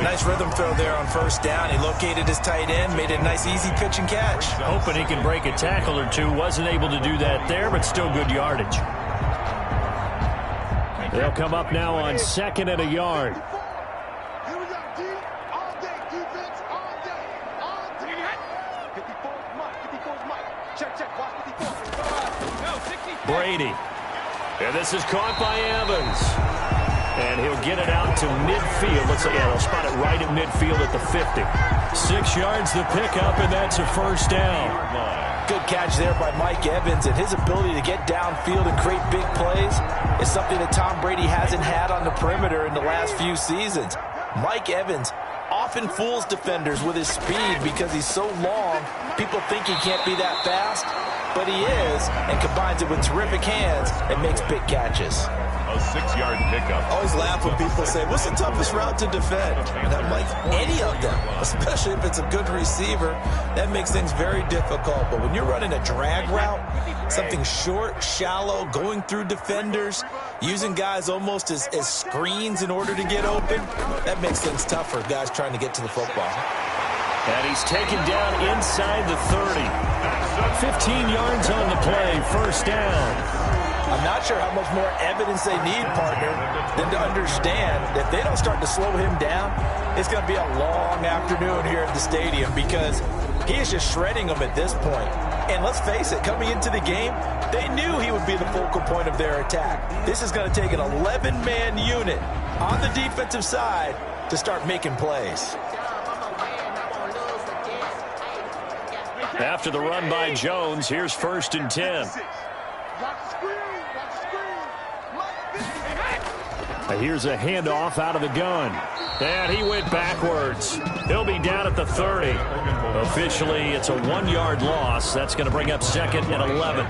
Nice rhythm throw there on 1st down. He located his tight end, made it a nice easy pitch and catch. Hoping he can break a tackle or two. Wasn't able to do that there, but still good yardage. They'll come up now on 2nd and a yard. Here we go, D. All day defense, all day. All day. 54's Mike. 54's Mike. Check. Watch 54. Brady. And this is caught by Evans. And he'll get it out to midfield. Looks like they'll spot it right at midfield at the 50. 6 yards the pickup, and that's a 1st down. Good catch there by Mike Evans, and his ability to get downfield and create big plays is something that Tom Brady hasn't had on the perimeter in the last few seasons. Mike Evans often fools defenders with his speed because he's so long. People think he can't be that fast, but he is, and combines it with terrific hands and makes big catches. A 6-yard pickup. I always laugh when people say, what's the toughest route to defend? And I'm like, any of them, especially if it's a good receiver. That makes things very difficult. But when you're running a drag route, something short, shallow, going through defenders, using guys almost as screens in order to get open, that makes things tough for guys trying to get to the football. And he's taken down inside the 30. 15 yards on the play, 1st down. I'm not sure how much more evidence they need, partner, than to understand that if they don't start to slow him down, it's going to be a long afternoon here at the stadium, because he is just shredding them at this point. And let's face it, coming into the game, they knew he would be the focal point of their attack. This is going to take an 11-man unit on the defensive side to start making plays. After the run by Jones, here's 1st and 10. Here's a handoff out of the gun. And he went backwards. He'll be down at the 30. Officially, it's a 1-yard loss. That's going to bring up 2nd and 11.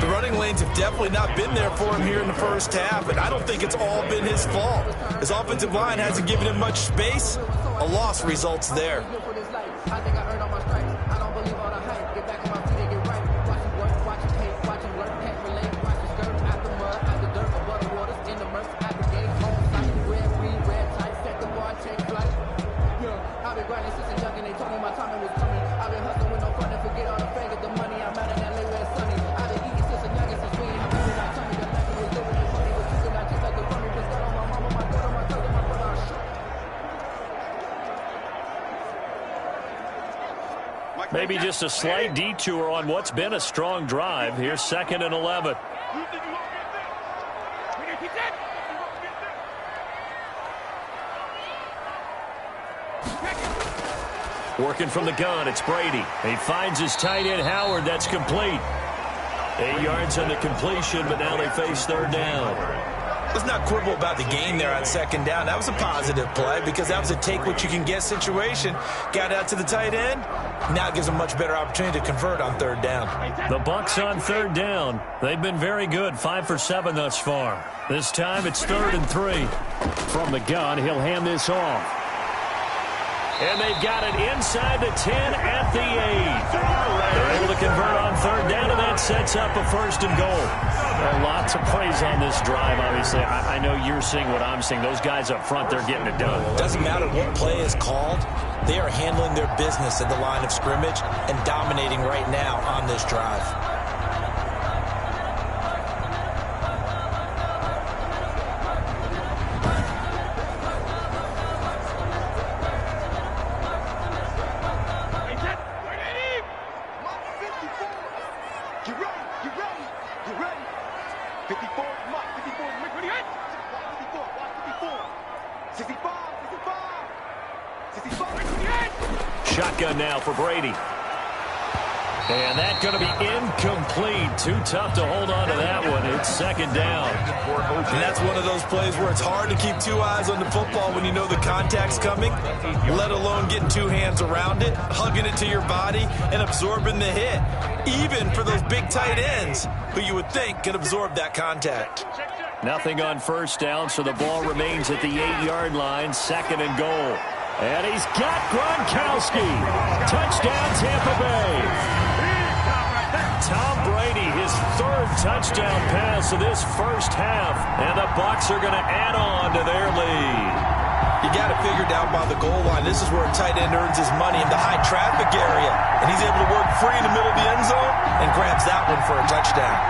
The running lanes have definitely not been there for him here in the 1st half, and I don't think it's all been his fault. His offensive line hasn't given him much space. A loss results there. Maybe just a slight detour on what's been a strong drive. Here's 2nd and 11. Working from the gun, it's Brady. He finds his tight end, Howard. That's complete. 8 yards on the completion, but now they face 3rd down. Let's not quibble about the gain there on second down. That was a positive play because that was a take-what-you-can-get situation. Got out to the tight end. Now it gives them a much better opportunity to convert on third down. The Bucs on third down. They've been very good, 5 for 7 thus far. This time it's 3rd and 3. From the gun, he'll hand this off. And they've got it inside the 10 at the 8. They're able to convert on third down, and that sets up a 1st and goal. Well, lots of praise on this drive, obviously. I know you're seeing what I'm seeing. Those guys up front, they're getting it done. Doesn't matter what play is called. They are handling their business at the line of scrimmage and dominating right now on this drive. Shotgun now for Brady. And that's going to be incomplete. Too tough to hold on to that one. It's 2nd down. And that's one of those plays where it's hard to keep 2 eyes on the football when you know the contact's coming, let alone getting 2 hands around it, hugging it to your body, and absorbing the hit. Even for those big tight ends who you would think could absorb that contact. Nothing on 1st down, so the ball remains at the 8-yard line, 2nd and goal. And he's got Gronkowski. Touchdown, Tampa Bay. Tom Brady, his 3rd touchdown pass of this first half. And the Bucs are going to add on to their lead. You got to figure down by the goal line. This is where a tight end earns his money in the high traffic area. And he's able to work free in the middle of the end zone and grabs that one for a touchdown.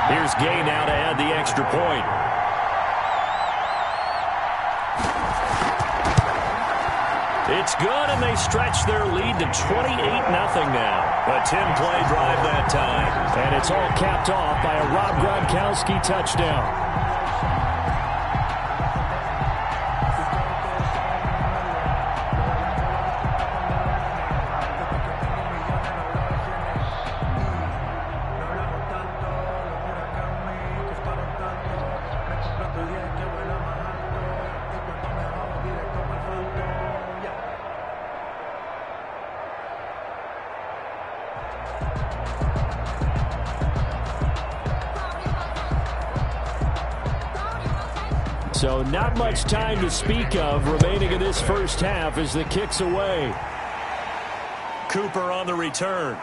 Here's Gay now to add the extra point. It's good, and they stretch their lead to 28-0 now. A 10-play drive that time. And it's all capped off by a Rob Gronkowski touchdown. So not much time to speak of remaining in this first half as the kick's away. Cooper on the return.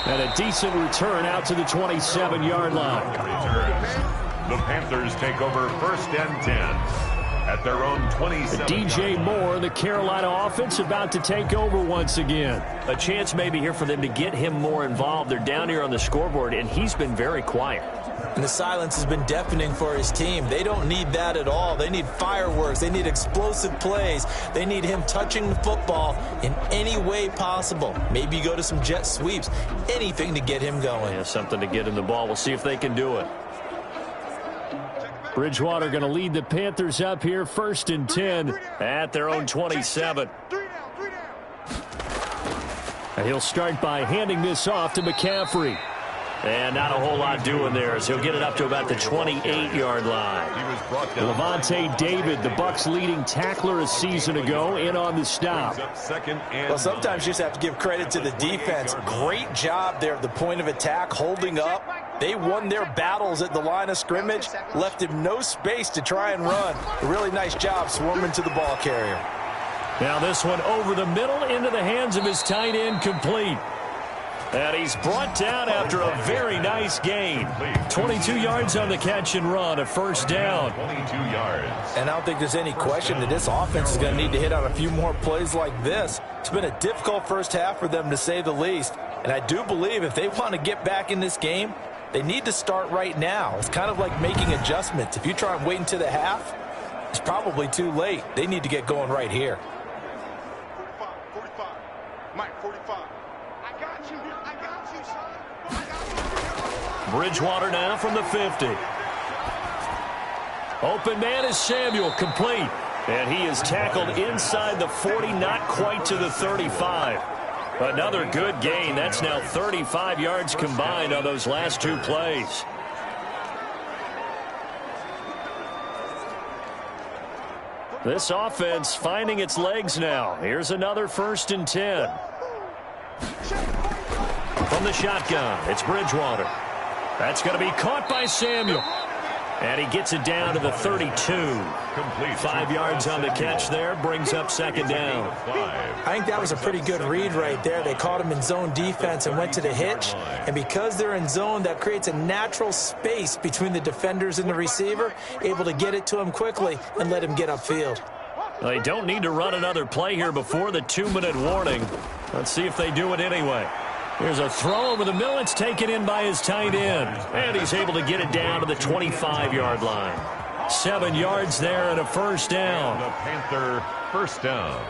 And a decent return out to the 27-yard line. The Panthers take over 1st and 10 at their own 27. DJ Moore, the Carolina offense, about to take over once again. A chance maybe here for them to get him more involved. They're down here on the scoreboard, and he's been very quiet. And the silence has been deafening for his team. They don't need that at all. They need fireworks. They need explosive plays. They need him touching the football in any way possible. Maybe you go to some jet sweeps. Anything to get him going. Yeah, something to get him the ball. We'll see if they can do it. Bridgewater going to lead the Panthers up here, 1st and 10 at their own 27. And he'll start by handing this off to McCaffrey. And not a whole lot doing there as he'll get it up to about the 28-yard line. Levante David, the Bucs' leading tackler a season ago, in on the stop. Well, sometimes you just have to give credit to the defense. Great job there at the point of attack, holding up. They won their battles at the line of scrimmage, left him no space to try and run. A really nice job swarming to the ball carrier. Now this one over the middle into the hands of his tight end, complete. And he's brought down after a very nice gain. 22 yards on the catch and run, a 1st down. 22 yards. And I don't think there's any question that this offense is going to need to hit on a few more plays like this. It's been a difficult first half for them, to say the least. And I do believe if they want to get back in this game, they need to start right now. It's kind of like making adjustments. If you try and wait until the half, it's probably too late. They need to get going right here. 45. Mike, 45. I got you, son. Bridgewater now from the 50. Open man is Samuel, complete. And he is tackled inside the 40, not quite to the 35. Another good gain. That's now 35 yards combined on those last two plays. This offense finding its legs now. Here's another 1st and 10. From the shotgun, it's Bridgewater. That's going to be caught by Samuel. And he gets it down to the 32. Complete. 5 yards on the catch there, brings up 2nd down. I think that was a pretty good read right there. They caught him in zone defense and went to the hitch. And because they're in zone, that creates a natural space between the defenders and the receiver, able to get it to him quickly and let him get upfield. They don't need to run another play here before the 2-minute warning. Let's see if they do it anyway. Here's a throw over the middle. It's taken in by his tight end. And he's able to get it down to the 25-yard line. 7 yards there and a 1st down. The Panther 1st down.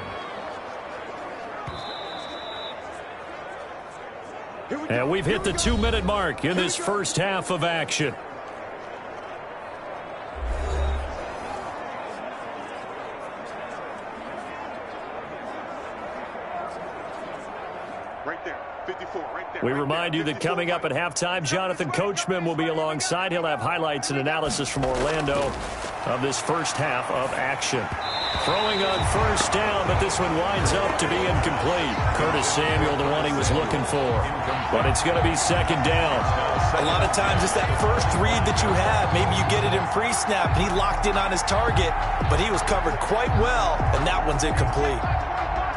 And we've hit the 2-minute mark in this first half of action. Right there. 54, right there. We remind you that coming up at halftime, Jonathan Coachman will be alongside. He'll have highlights and analysis from Orlando of this first half of action. Throwing on 1st down, but this one winds up to be incomplete. Curtis Samuel, the one he was looking for. But it's going to be 2nd down. A lot of times it's that first read that you have. Maybe you get it in pre-snap, and he locked in on his target, but he was covered quite well, and that one's incomplete.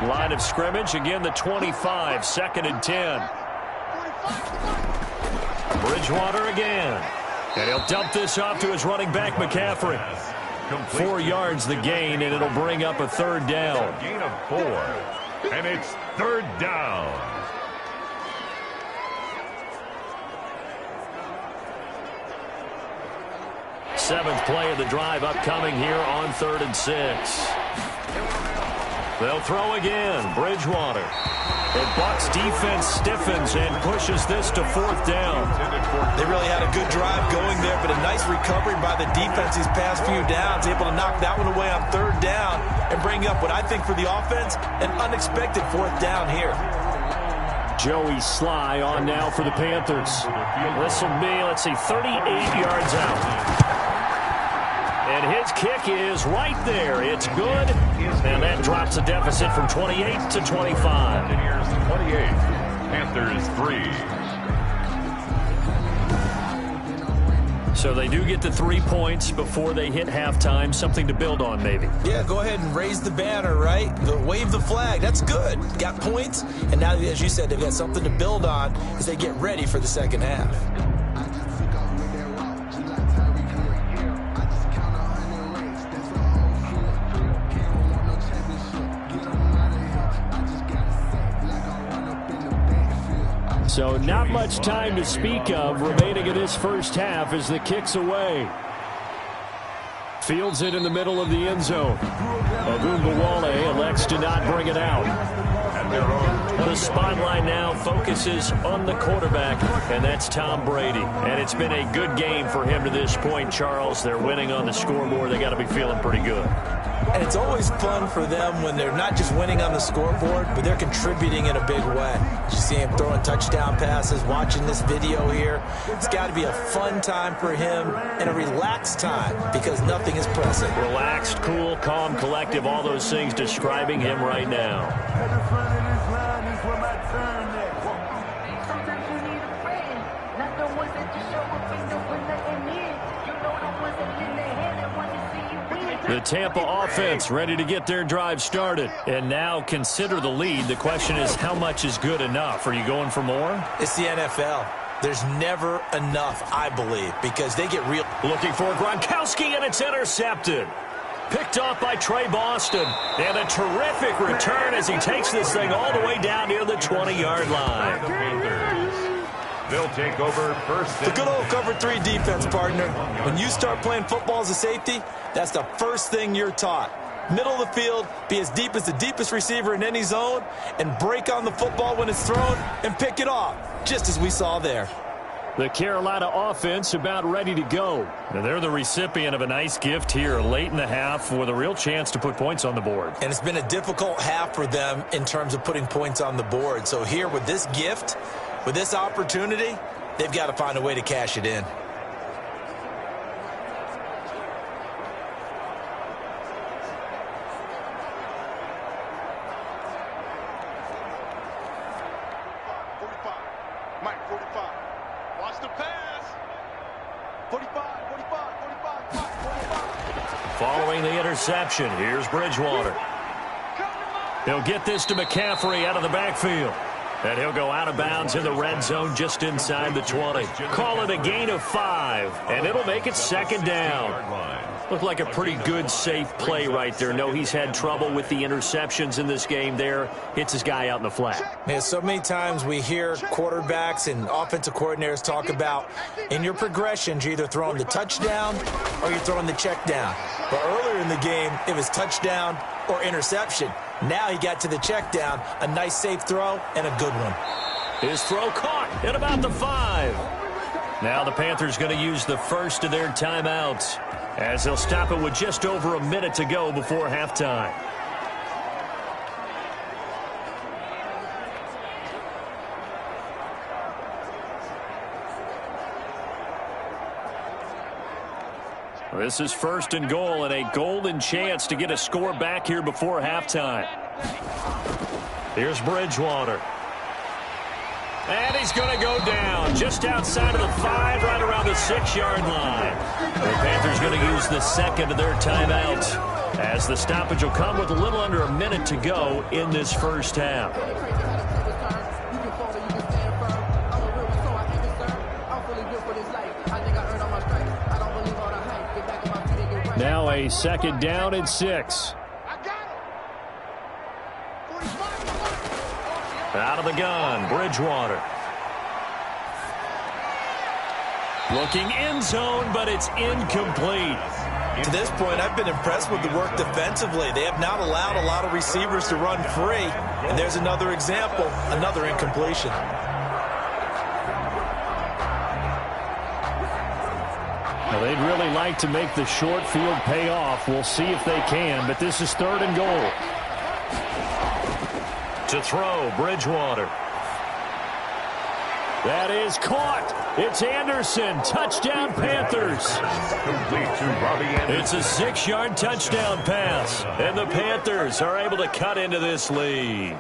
Line of scrimmage, again the 25, 2nd and 10. Bridgewater again. And he'll dump this off to his running back, McCaffrey. 4 yards the gain, and it'll bring up a 3rd down. Gain of 4. And it's 3rd down. Seventh play of the drive upcoming here on 3rd and 6. They'll throw again. Bridgewater. The Bucs defense stiffens and pushes this to 4th down. They really had a good drive going there, but a nice recovery by the defense these past few downs, able to knock that one away on 3rd down and bring up what I think for the offense, an unexpected 4th down here. Joey Sly on now for the Panthers. This will be, let's see, 38 yards out. And his kick is right there. It's good. And that drops the deficit from 28 to 25. Buccaneers 28, Panthers 3. So they do get the 3 points before they hit halftime. Something to build on, maybe. Yeah, go ahead and raise the banner, right? Wave the flag. That's good. Got points. And now, as you said, they've got something to build on as they get ready for the second half. So not much time to speak of remaining in this first half as the kick's away. Fields it in the middle of the end zone. Ogunbowale elects to not bring it out. The spotlight now focuses on the quarterback, and that's Tom Brady. And it's been a good game for him to this point, Charles. They're winning on the scoreboard. They got to be feeling pretty good. And it's always fun for them when they're not just winning on the scoreboard, but they're contributing in a big way. You see him throwing touchdown passes, watching this video here. It's got to be a fun time for him and a relaxed time because nothing is pressing. Relaxed, cool, calm, collective, all those things describing him right now. The Tampa offense ready to get their drive started. And now consider the lead. The question is, how much is good enough? Are you going for more? It's the NFL. There's never enough, I believe, because they get real. Looking for Gronkowski, and it's intercepted. Picked off by Trey Boston. And a terrific return as he takes this thing all the way down near the 20-yard line. They'll take over first. The good old cover 3 defense, partner. When you start playing football as a safety, that's the first thing you're taught. Middle of the field, be as deep as the deepest receiver in any zone, and break on the football when it's thrown and pick it off, just as we saw there. The Carolina offense about ready to go. Now they're the recipient of a nice gift here late in the half with a real chance to put points on the board. And it's been a difficult half for them in terms of putting points on the board. So here with this gift, with this opportunity, they've got to find a way to cash it in. Following the interception, here's Bridgewater. He'll get this to McCaffrey out of the backfield. And he'll go out of bounds in the red zone just inside the 20. Call it a gain of 5, and it'll make it second down. Looked like a pretty good, safe play right there. No, he's had trouble with the interceptions in this game there. Hits his guy out in the flat. Man, so many times we hear quarterbacks and offensive coordinators talk about in your progressions, you're either throwing the touchdown or you're throwing the check down. But earlier in the game, it was touchdown or interception. Now he got to the check down, a nice safe throw, and a good one. His throw caught at about the 5. Now the Panthers going to use the first of their timeouts, as they'll stop it with just over a minute to go before halftime. This is first and goal and a golden chance to get a score back here before halftime. Here's Bridgewater. And he's going to go down just outside of the 5, right around the 6-yard line. The Panthers going to use the second of their timeout, as the stoppage will come with a little under a minute to go in this first half. Now a second down and 6. Out of the gun, Bridgewater. Looking end zone, but it's incomplete. To this point, I've been impressed with the work defensively. They have not allowed a lot of receivers to run free. And there's another example, another incompletion. Now, they'd really like to make the short field pay off. We'll see if they can, but this is third and goal. To throw, Bridgewater. That is caught. It's Anderson. Touchdown, Panthers. It's a 6-yard touchdown pass, and the Panthers are able to cut into this lead.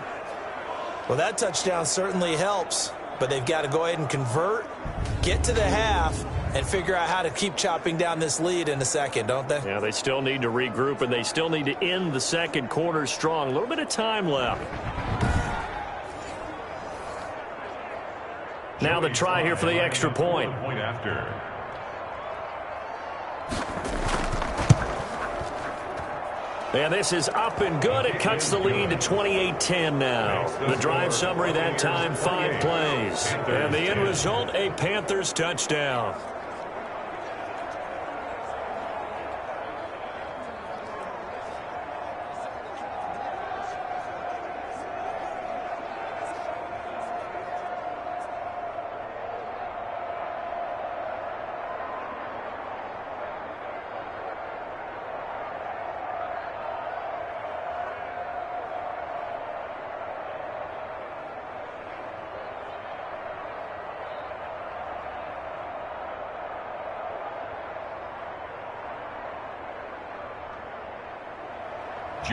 Well, that touchdown certainly helps, but they've got to go ahead and convert, get to the half, and figure out how to keep chopping down this lead in a second, don't they? Yeah, they still need to regroup, and they still need to end the second quarter strong. A little bit of time left. Now the try here for the extra point. And this is up and good. It cuts the lead to 28-10 now. The drive summary that time, 5 plays. And the end result, a Panthers touchdown.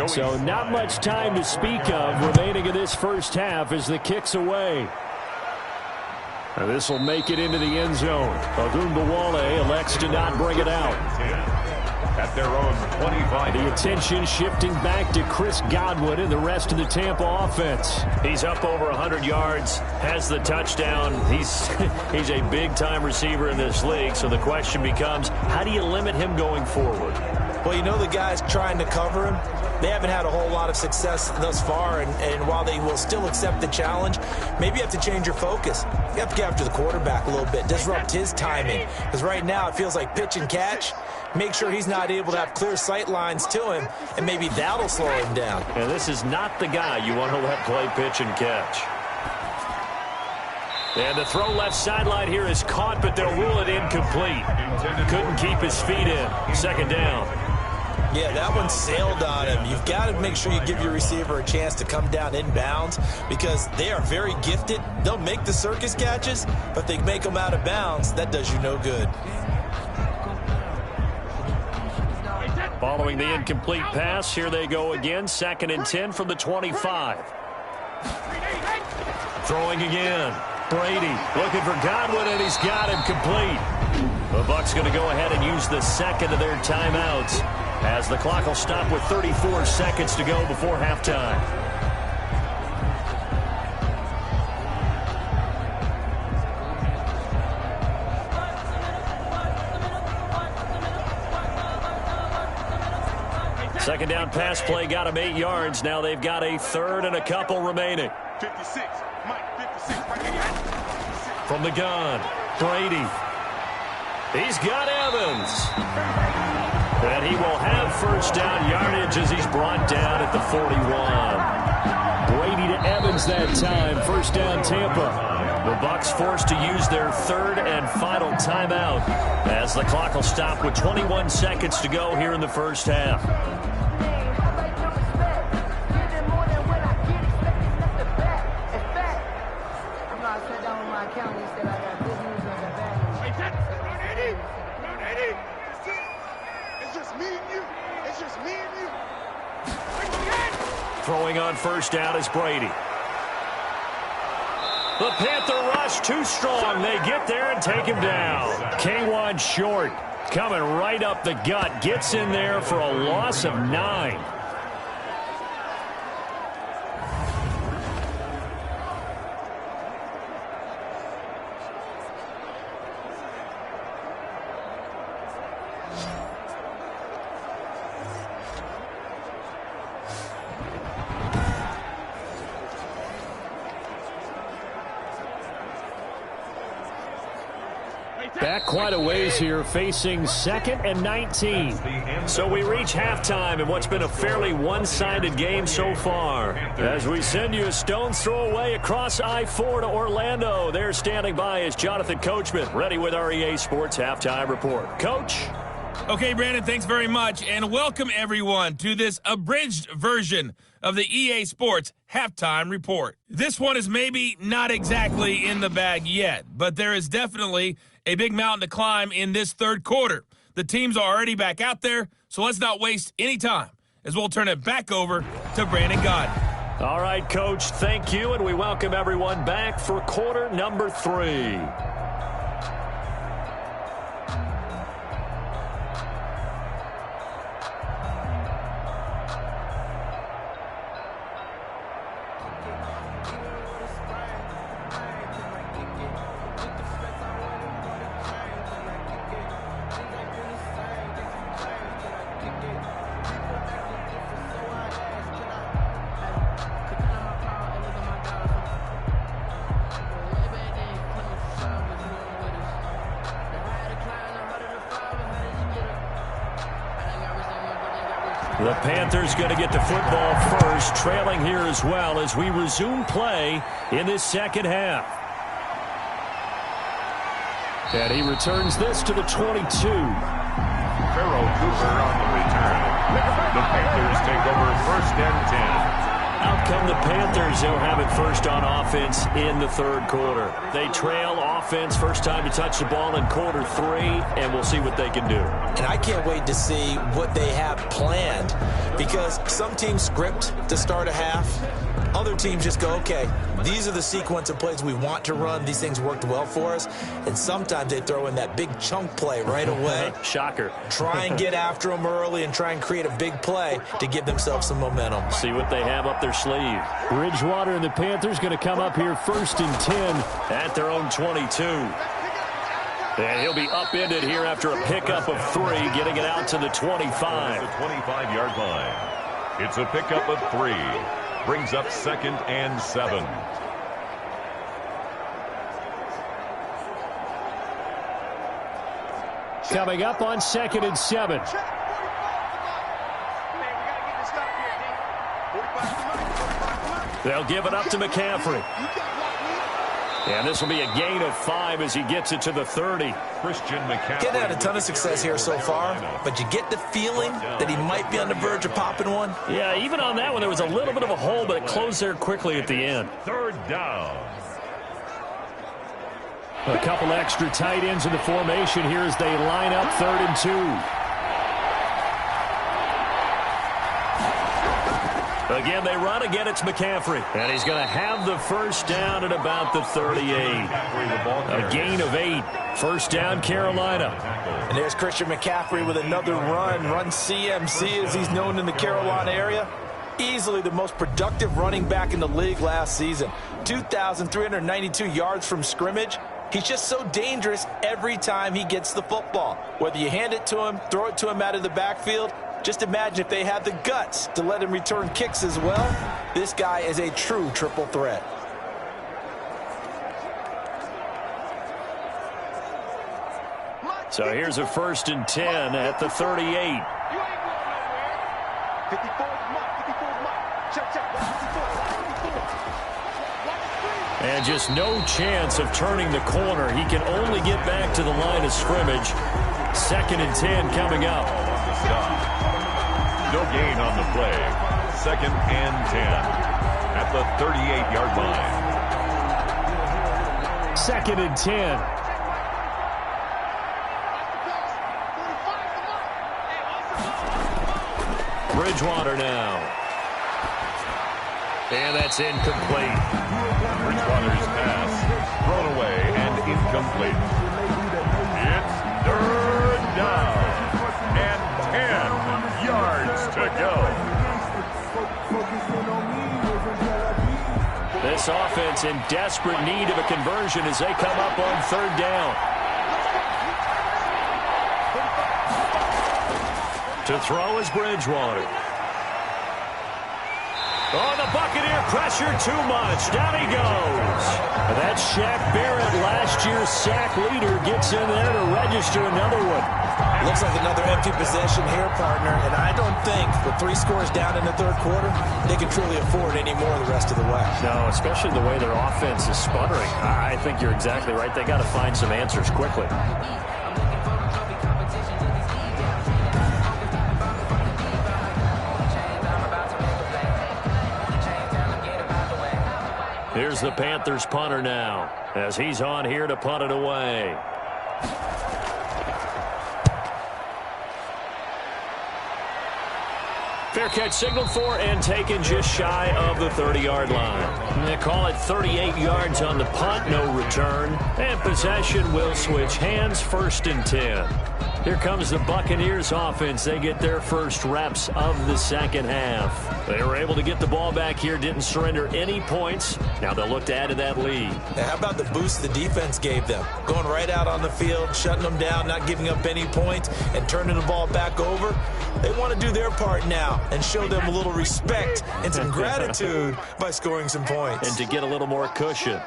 So not much time to speak of remaining in this first half as the kick's away. And this will make it into the end zone. Ogunbowale elects to not bring it out. At their own 25. The attention shifting back to Chris Godwin and the rest of the Tampa offense. He's up over 100 yards, has the touchdown. He's a big-time receiver in this league, so the question becomes, how do you limit him going forward? Well, you know the guys trying to cover him, they haven't had a whole lot of success thus far, and while they will still accept the challenge, maybe you have to change your focus. You have to get after the quarterback a little bit, disrupt his timing, because right now it feels like pitch and catch. Make sure he's not able to have clear sight lines to him, and maybe that'll slow him down. And this is not the guy you want to let play pitch and catch. And the throw left sideline here is caught, but they'll rule it incomplete. Couldn't keep his feet in. Second down. Yeah, that one sailed on him. You've got to make sure you give your receiver a chance to come down inbounds because they are very gifted. They'll make the circus catches, but if they make them out of bounds, that does you no good. Following the incomplete pass, here they go again. 2nd and 10 from the 25. Throwing again. Brady looking for Godwin, and he's got him complete. The Bucs going to go ahead and use the second of their timeouts as the clock will stop with 34 seconds to go before halftime. Second down pass play got him 8 yards. Now they've got a third and a couple remaining. 56, Mike, 56, right here. From the gun, Brady. He's got Evans. And he will have first down yardage as he's brought down at the 41. Brady to Evans that time. First down, Tampa. The Bucs forced to use their third and final timeout as the clock will stop with 21 seconds to go here in the first half. Throwing on first down is Brady. The Panther rush too strong. They get there and take him down. K1 short coming right up the gut. Gets in there for a loss of 9. Back quite a ways here, facing 2nd and 19. So we reach halftime in what's been a fairly one-sided game so far. As we send you a stone's throw away across I-4 to Orlando. There standing by is Jonathan Coachman, ready with our EA Sports Halftime Report. Coach? Okay, Brandon, thanks very much, and welcome everyone to this abridged version of the EA Sports Halftime Report. This one is maybe not exactly in the bag yet, but there is definitely a big mountain to climb in this third quarter. The teams are already back out there, so let's not waste any time as we'll turn it back over to Brandon Godden. All right, Coach, thank you, and we welcome everyone back for quarter number 3. The Panthers going to get the football first, trailing here as well as we resume play in this second half. And he returns this to the 22. Pharaoh Cooper on the return. The Panthers take over 1st and 10. Out come the Panthers. They'll have it first on offense in the third quarter. They trail offense, first time to touch the ball in quarter 3, and we'll see what they can do. And I can't wait to see what they have planned because some teams script to start a half. Other teams just go, okay, these are the sequence of plays we want to run. These things worked well for us. And sometimes they throw in that big chunk play right away. Shocker. Try and get after them early and try and create a big play to give themselves some momentum. See what they have up their sleeve. Bridgewater and the Panthers going to come up here 1st and 10 at their own 22. And he'll be upended here after a pickup of 3, getting it out to the 25. The 25-yard line. It's a pickup of 3. Brings up 2nd and 7. Coming up on 2nd and 7. They'll give it up to McCaffrey. And this will be a gain of 5 as he gets it to the 30. Christian McCaffrey. Getting had a ton of success here so far, but you get the feeling that he might be on the verge of popping one. Yeah, even on that one, there was a little bit of a hole, but it closed there quickly at the end. Third down. A couple extra tight ends in the formation here as they line up 3rd and 2. Again, they run. Again, it's McCaffrey. And he's going to have the first down at about the 38. A gain of 8. First down, Carolina. And there's Christian McCaffrey with another run CMC as he's known in the Carolina area. Easily the most productive running back in the league last season. 2,392 yards from scrimmage. He's just so dangerous every time he gets the football. Whether you hand it to him, throw it to him out of the backfield, just imagine if they had the guts to let him return kicks as well. This guy is a true triple threat. So here's a 1st and 10 at the 38. You ain't going nowhere. 54's Mike. 54's Mike. Check, check. Watch 54. And just no chance of turning the corner. He can only get back to the line of scrimmage. 2nd and 10 coming up. No gain on the play. 2nd and 10 at the 38-yard line. 2nd and 10. Bridgewater now. And that's incomplete. Bridgewater's pass thrown away and incomplete. It's 3rd down and 10 yards to go. This offense in desperate need of a conversion as they come up on 3rd down. To throw is Bridgewater. Oh, the Buccaneer pressure too much. Down he goes. That's Shaq Barrett, last year's sack leader, gets in there to register another one. Looks like another empty possession here, partner, and I don't think with 3 scores down in the 3rd quarter, they can truly afford any more the rest of the way. No, especially the way their offense is sputtering. I think you're exactly right. They got to find some answers quickly. Here's the Panthers punter now as he's on here to punt it away. Fair catch signaled for and taken just shy of the 30-yard line. They call it 38 yards on the punt, no return. And possession will switch hands, 1st and 10. Here comes the Buccaneers offense. They get their first reps of the 2nd half. They were able to get the ball back here, didn't surrender any points. Now they'll look to add to that lead. Now, how about the boost the defense gave them? Going right out on the field, shutting them down, not giving up any points, and turning the ball back over. They want to do their part now and show them a little respect and some gratitude by scoring some points. And to get a little more cushion.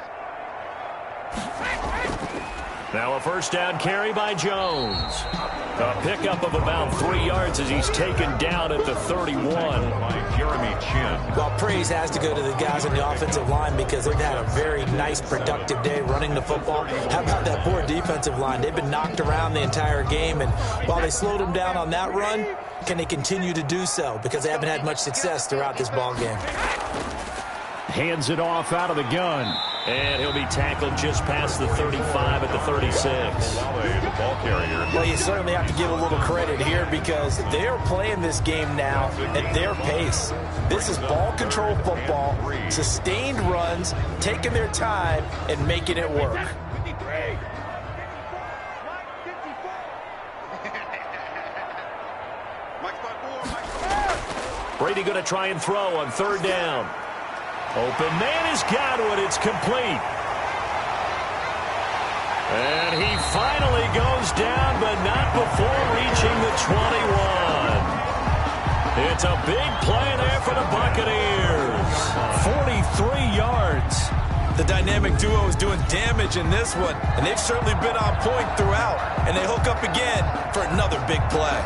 Now a 1st down carry by Jones. A pickup of about 3 yards as he's taken down at the 31. By Jeremy Chin. Well, praise has to go to the guys on the offensive line because they've had a very nice, productive day running the football. How about that poor defensive line? They've been knocked around the entire game, and while they slowed them down on that run, can they continue to do so? Because they haven't had much success throughout this ball game. Hands it off out of the gun. And he'll be tackled just past the 35 at the 36. The ball carrier. Well, you certainly have to give a little credit here because they're playing this game now at their pace. This is ball control football, sustained runs, taking their time, and making it work. Brady going to try and throw on 3rd down. Open man has got one. It's complete. And he finally goes down, but not before reaching the 21. It's a big play there for the Buccaneers. 43 yards. The dynamic duo is doing damage in this one, and they've certainly been on point throughout, and they hook up again for another big play.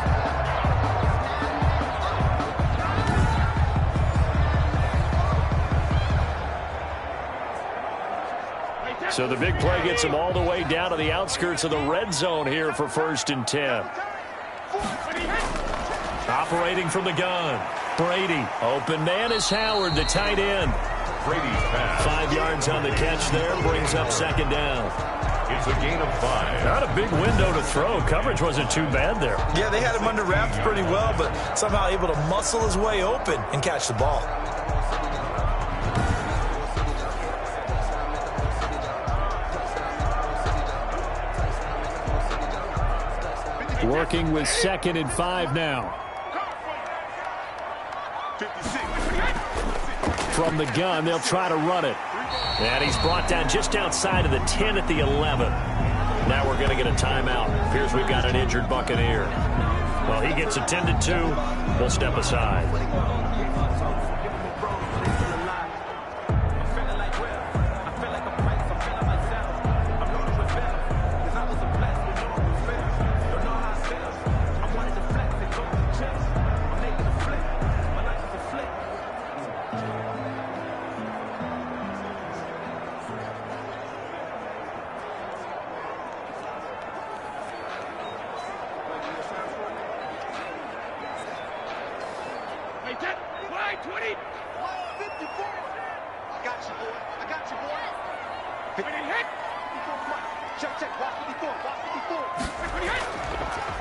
So the big play gets him all the way down to the outskirts of the red zone here for 1st and 10. Operating from the gun. Brady. Open man is Howard, the tight end. Brady's pass. 5 yards on the catch there. Brings up 2nd down. It's a gain of 5. Not a big window to throw. Coverage wasn't too bad there. Yeah, they had him under wraps pretty well, but somehow able to muscle his way open and catch the ball. Working with 2nd and 5 now. From the gun, they'll try to run it. And he's brought down just outside of the 10 at the 11. Now we're going to get a timeout. Appears we've got an injured Buccaneer. Well, he gets attended to. We'll step aside.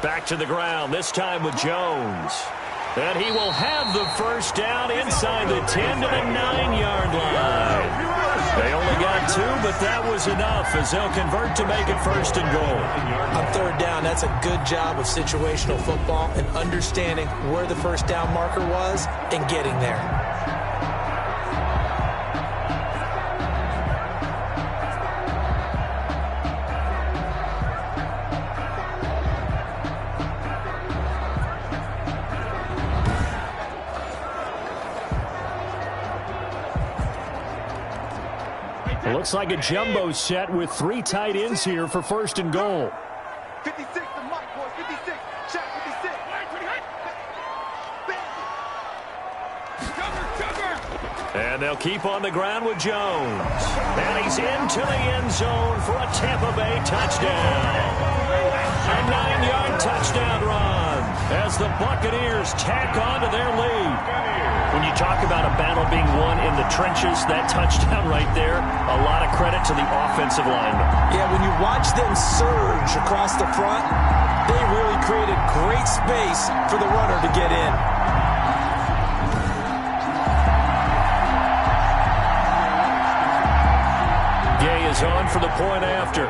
Back to the ground, this time with Jones. And he will have the 1st down inside the 10 to the 9-yard line. They only got 2, but that was enough as they'll convert to make it 1st and goal. On 3rd down, that's a good job of situational football and understanding where the 1st down marker was and getting there. Looks like a jumbo set with 3 tight ends here for 1st and goal. 56, the mic, boys. 56. Check 56. And they'll keep on the ground with Jones. And he's into the end zone for a Tampa Bay touchdown. A 9-yard touchdown run as the Buccaneers tack on to their lead. When you talk about a battle being won in the trenches, that touchdown right there, a lot of credit to the offensive linemen. Yeah, when you watch them surge across the front, they really created great space for the runner to get in. Gay is on for the point after.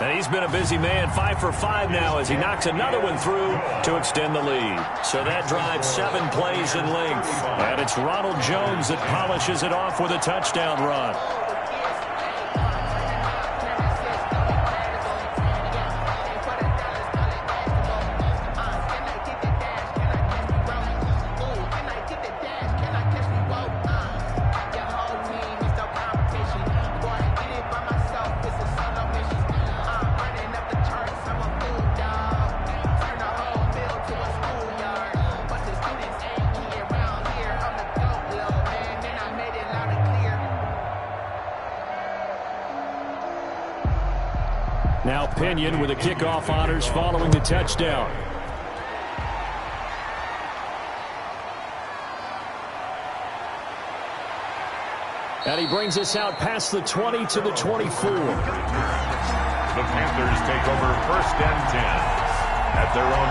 And he's been a busy man, 5 for 5 now as he knocks another one through to extend the lead. So that drives 7 plays in length. And it's Ronald Jones that polishes it off with a touchdown run. Now Pinion with the kickoff honors following the touchdown. And he brings us out past the 20 to the 24. The Panthers take over 1st and 10 at their own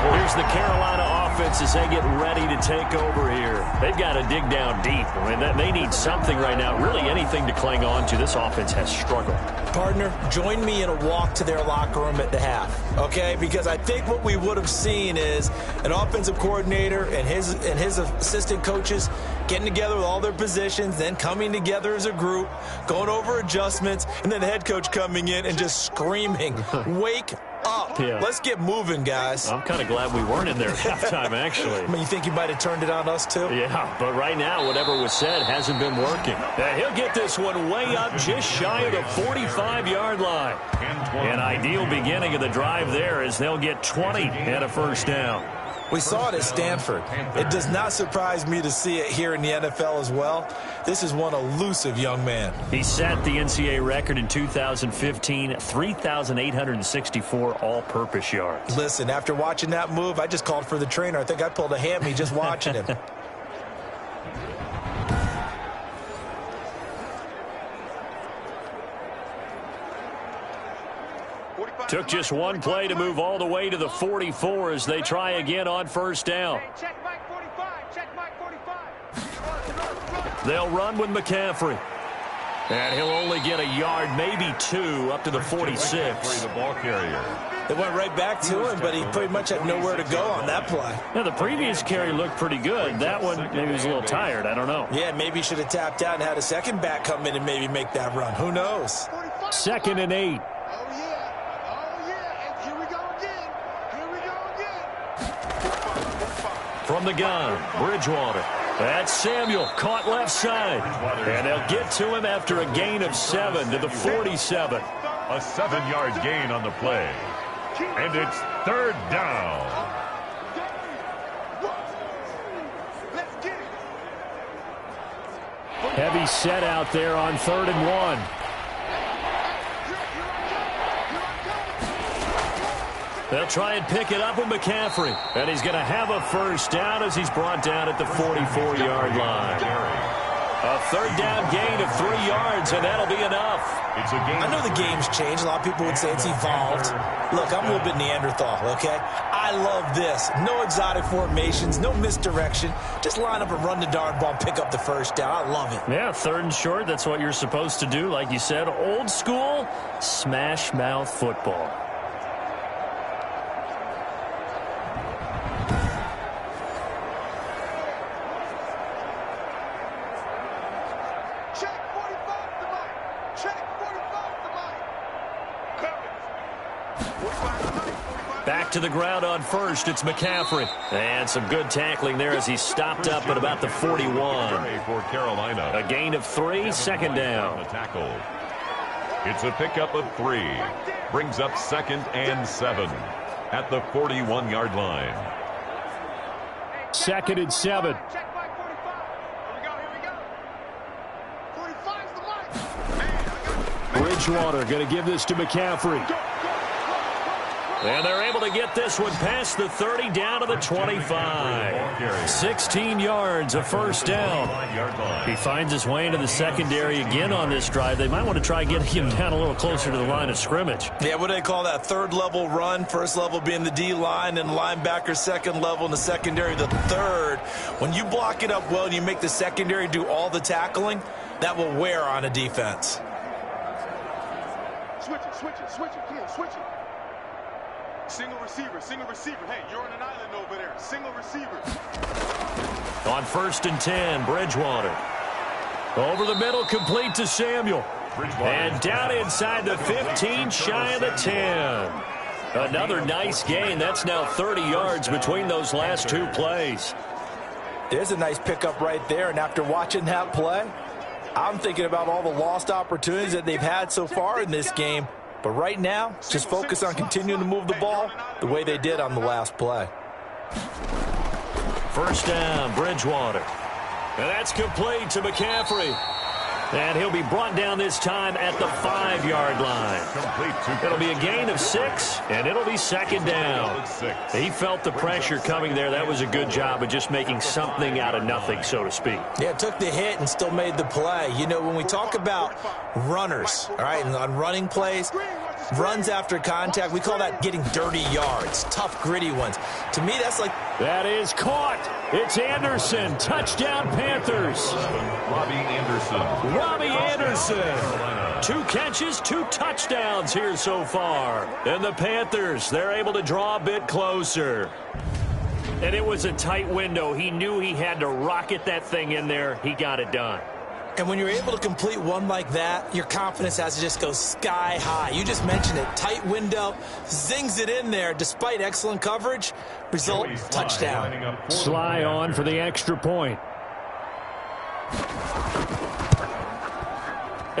24. Here's the Carolina offense as they get ready to take over here. They've got to dig down deep. I mean, they need something right now, really anything to cling on to. This offense has struggled. Partner, join me in a walk to their locker room at the half, okay? Because I think what we would have seen is an offensive coordinator and his assistant coaches getting together with all their positions, then coming together as a group, going over adjustments, and then the head coach coming in and just screaming, wake up. Yeah. Let's get moving, guys. I'm kind of glad we weren't in there at halftime, actually. I mean, you think you might have turned it on us, too? Yeah, but right now, whatever was said hasn't been working. He'll get this one way up just shy of the 45-yard line. An ideal beginning of the drive there as they'll get 20 and a 1st down. We saw it at Stanford. It does not surprise me to see it here in the NFL as well. This is one elusive young man. He set the NCAA record in 2015, 3,864 all-purpose yards. Listen, after watching that move, I just called for the trainer. I think I pulled a hammy just watching him. Took just one play to move all the way to the 44 as they try again on first down. Check Mike 45. Check Mike 45. They'll run with McCaffrey. And he'll only get a yard, maybe two, up to the 46. The ball carrier. It went right back to him, but he pretty much had nowhere to go on that play. Now, the previous carry looked pretty good. That one, maybe he was a little tired. I don't know. Yeah, maybe he should have tapped out and had a second back come in and maybe make that run. Who knows? 2nd and 8. From the gun, Bridgewater. That's Samuel, caught left side. And they'll get to him after a gain of 7 to the 47. A 7-yard gain on the play. And it's 3rd down. Heavy set out there on 3rd and 1. They'll try and pick it up with McCaffrey. And he's going to have a first down as he's brought down at the 44-yard line. A 3rd down gain of 3 yards, and that'll be enough. I know the game's changed. A lot of people would say it's evolved. Look, I'm a little bit Neanderthal, okay? I love this. No exotic formations, no misdirection. Just line up and run the darn ball and pick up the first down. I love it. Yeah, 3rd and short, that's what you're supposed to do. Like you said, old school, smash mouth football. Back to the ground on first. It's McCaffrey. And some good tackling there as he stopped up at about the 41. For Carolina. A gain of 3, 2nd down. It's a pickup of 3. Brings up 2nd and 7 at the 41-yard line. 2nd and 7. Check Mike 45. Here we go. 45's the line. Bridgewater going to give this to McCaffrey. And they're able to get this one past the 30 down to the 25. 16 yards, a first down. He finds his way into the secondary again on this drive. They might want to try getting him down a little closer to the line of scrimmage. Yeah, what do they call that? 3rd level run. 1st level being the D-line and linebacker. 2nd level in the secondary, the 3rd. When you block it up well and you make the secondary do all the tackling, that will wear on a defense. Switch it. Come on, switch it. Single receiver. Hey, you're on an island over there. Single receiver. On 1st and 10, Bridgewater. Over the middle, complete to Samuel. And down inside the 15, shy of the 10. Another nice gain. That's now 30 yards between those last 2 plays. There's a nice pickup right there, and after watching that play, I'm thinking about all the lost opportunities that they've had so far in this game. But right now, just focus on continuing to move the ball the way they did on the last play. First down, Bridgewater. And that's complete to McCaffrey. And he'll be brought down this time at the 5-yard line. It'll be a gain of 6, and it'll be 2nd down. He felt the pressure coming there. That was a good job of just making something out of nothing, so to speak. Yeah, took the hit and still made the play. You know, when we talk about runners, all right, and on running plays, runs after contact, we call that getting dirty yards, tough, gritty ones. To me, that's like... That is caught. It's Anderson. Touchdown, Panthers. Robbie Anderson. 2 catches, 2 touchdowns here so far. And the Panthers, they're able to draw a bit closer. And it was a tight window. He knew he had to rocket that thing in there. He got it done. And when you're able to complete one like that, your confidence has to just go sky high. You just mentioned it. Tight window, zings it in there despite excellent coverage. Result, touchdown. Sly on for the extra point.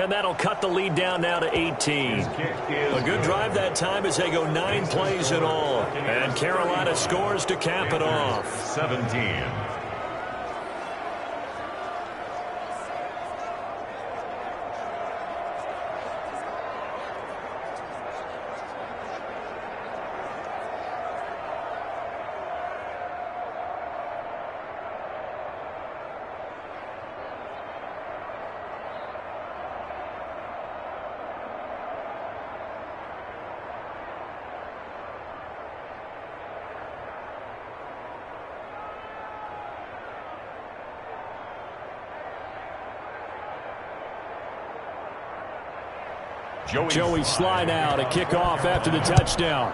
And that'll cut the lead down now to 18. A good drive that time as they go 9 plays in all. And Carolina scores to cap it off. 17. Joey slide out, a kickoff after the touchdown.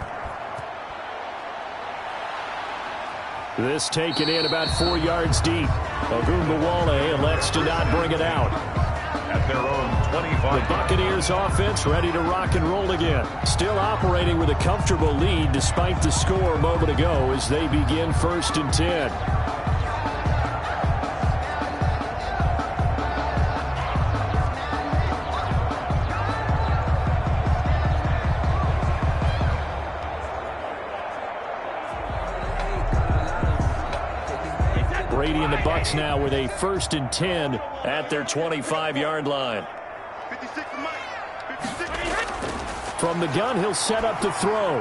This taken in about 4 yards deep. Ogunbowale elects to not bring it out. At their own 25. The Buccaneers offense ready to rock and roll again. Still operating with a comfortable lead despite the score a moment ago as they begin 1st and 10. Brady and the Bucs now with a 1st and 10 at their 25-yard line. From the gun, he'll set up to throw.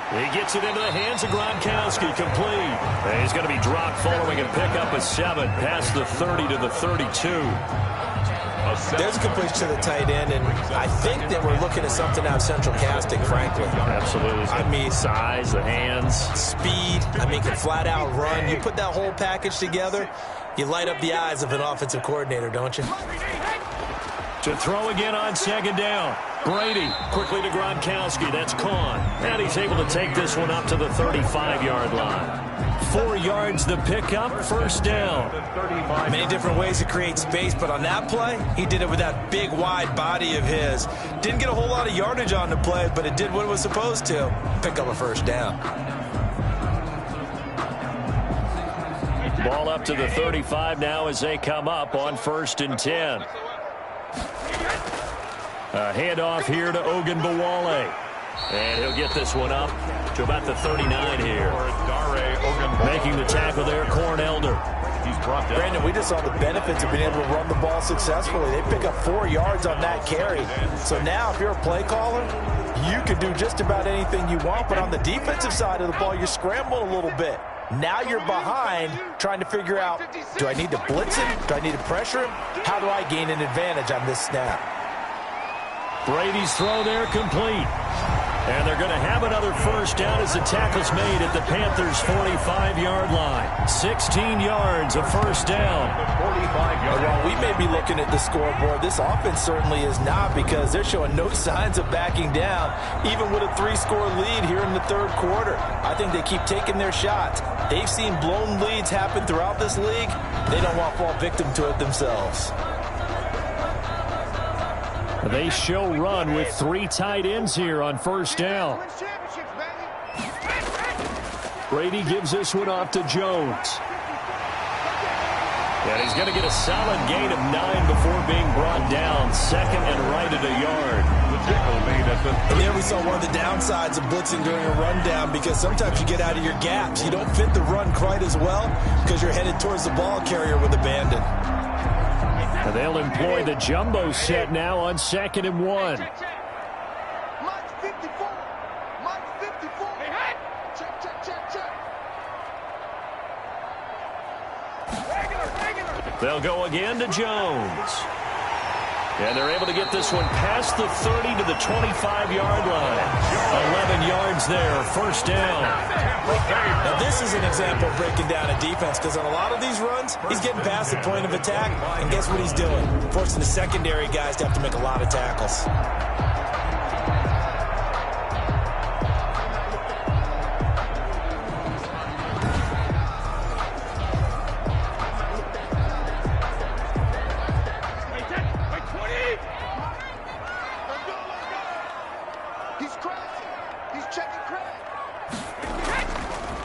He gets it into the hands of Gronkowski, complete. And he's going to be dropped following a pickup of 7 past the 30 to the 32. There's a completion to the tight end, and I think that we're looking at something out of central casting, frankly. Absolutely. I mean, size, the hands. Speed. I mean, can flat out run. You put that whole package together, you light up the eyes of an offensive coordinator, don't you? To throw again on 2nd down. Brady quickly to Gronkowski. That's Kahn. And he's able to take this one up to the 35-yard line. 4 yards the pickup, 1st down. Many different ways to create space, but on that play, he did it with that big, wide body of his. Didn't get a whole lot of yardage on the play, but it did what it was supposed to. Pick up a 1st down. Ball up to the 35 now as they come up on 1st and 10. A handoff here to Ogunbowale. And he'll get this one up to about the 39 here. Making the tackle there, Cornelder. Brandon, we just saw the benefits of being able to run the ball successfully. They pick up 4 yards on that carry. So now if you're a play caller, you can do just about anything you want. But on the defensive side of the ball, you're scrambling a little bit. Now you're behind trying to figure out, do I need to blitz him? Do I need to pressure him? How do I gain an advantage on this snap? Brady's throw there complete. And they're going to have another 1st down as the tackle's made at the Panthers' 45-yard line. 16 yards, a 1st down. While we may be looking at the scoreboard, this offense certainly is not, because they're showing no signs of backing down, even with a 3-score lead here in the 3rd quarter. I think they keep taking their shots. They've seen blown leads happen throughout this league. They don't want to fall victim to it themselves. They show run with 3 tight ends here on 1st down. Brady gives this one off to Jones. And he's going to get a solid gain of 9 before being brought down. 2nd and right at a yard. And there we saw one of the downsides of blitzing during a rundown, because sometimes you get out of your gaps. You don't fit the run quite as well because you're headed towards the ball carrier with abandon. And they'll employ the jumbo set now on 2nd and 1. They'll go again to Jones. And they're able to get this one past the 30 to the 25-yard line. 11 yards there, 1st down. Now this is an example of breaking down a defense, because on a lot of these runs, he's getting past the point of attack, and guess what he's doing? Forcing the secondary guys to have to make a lot of tackles.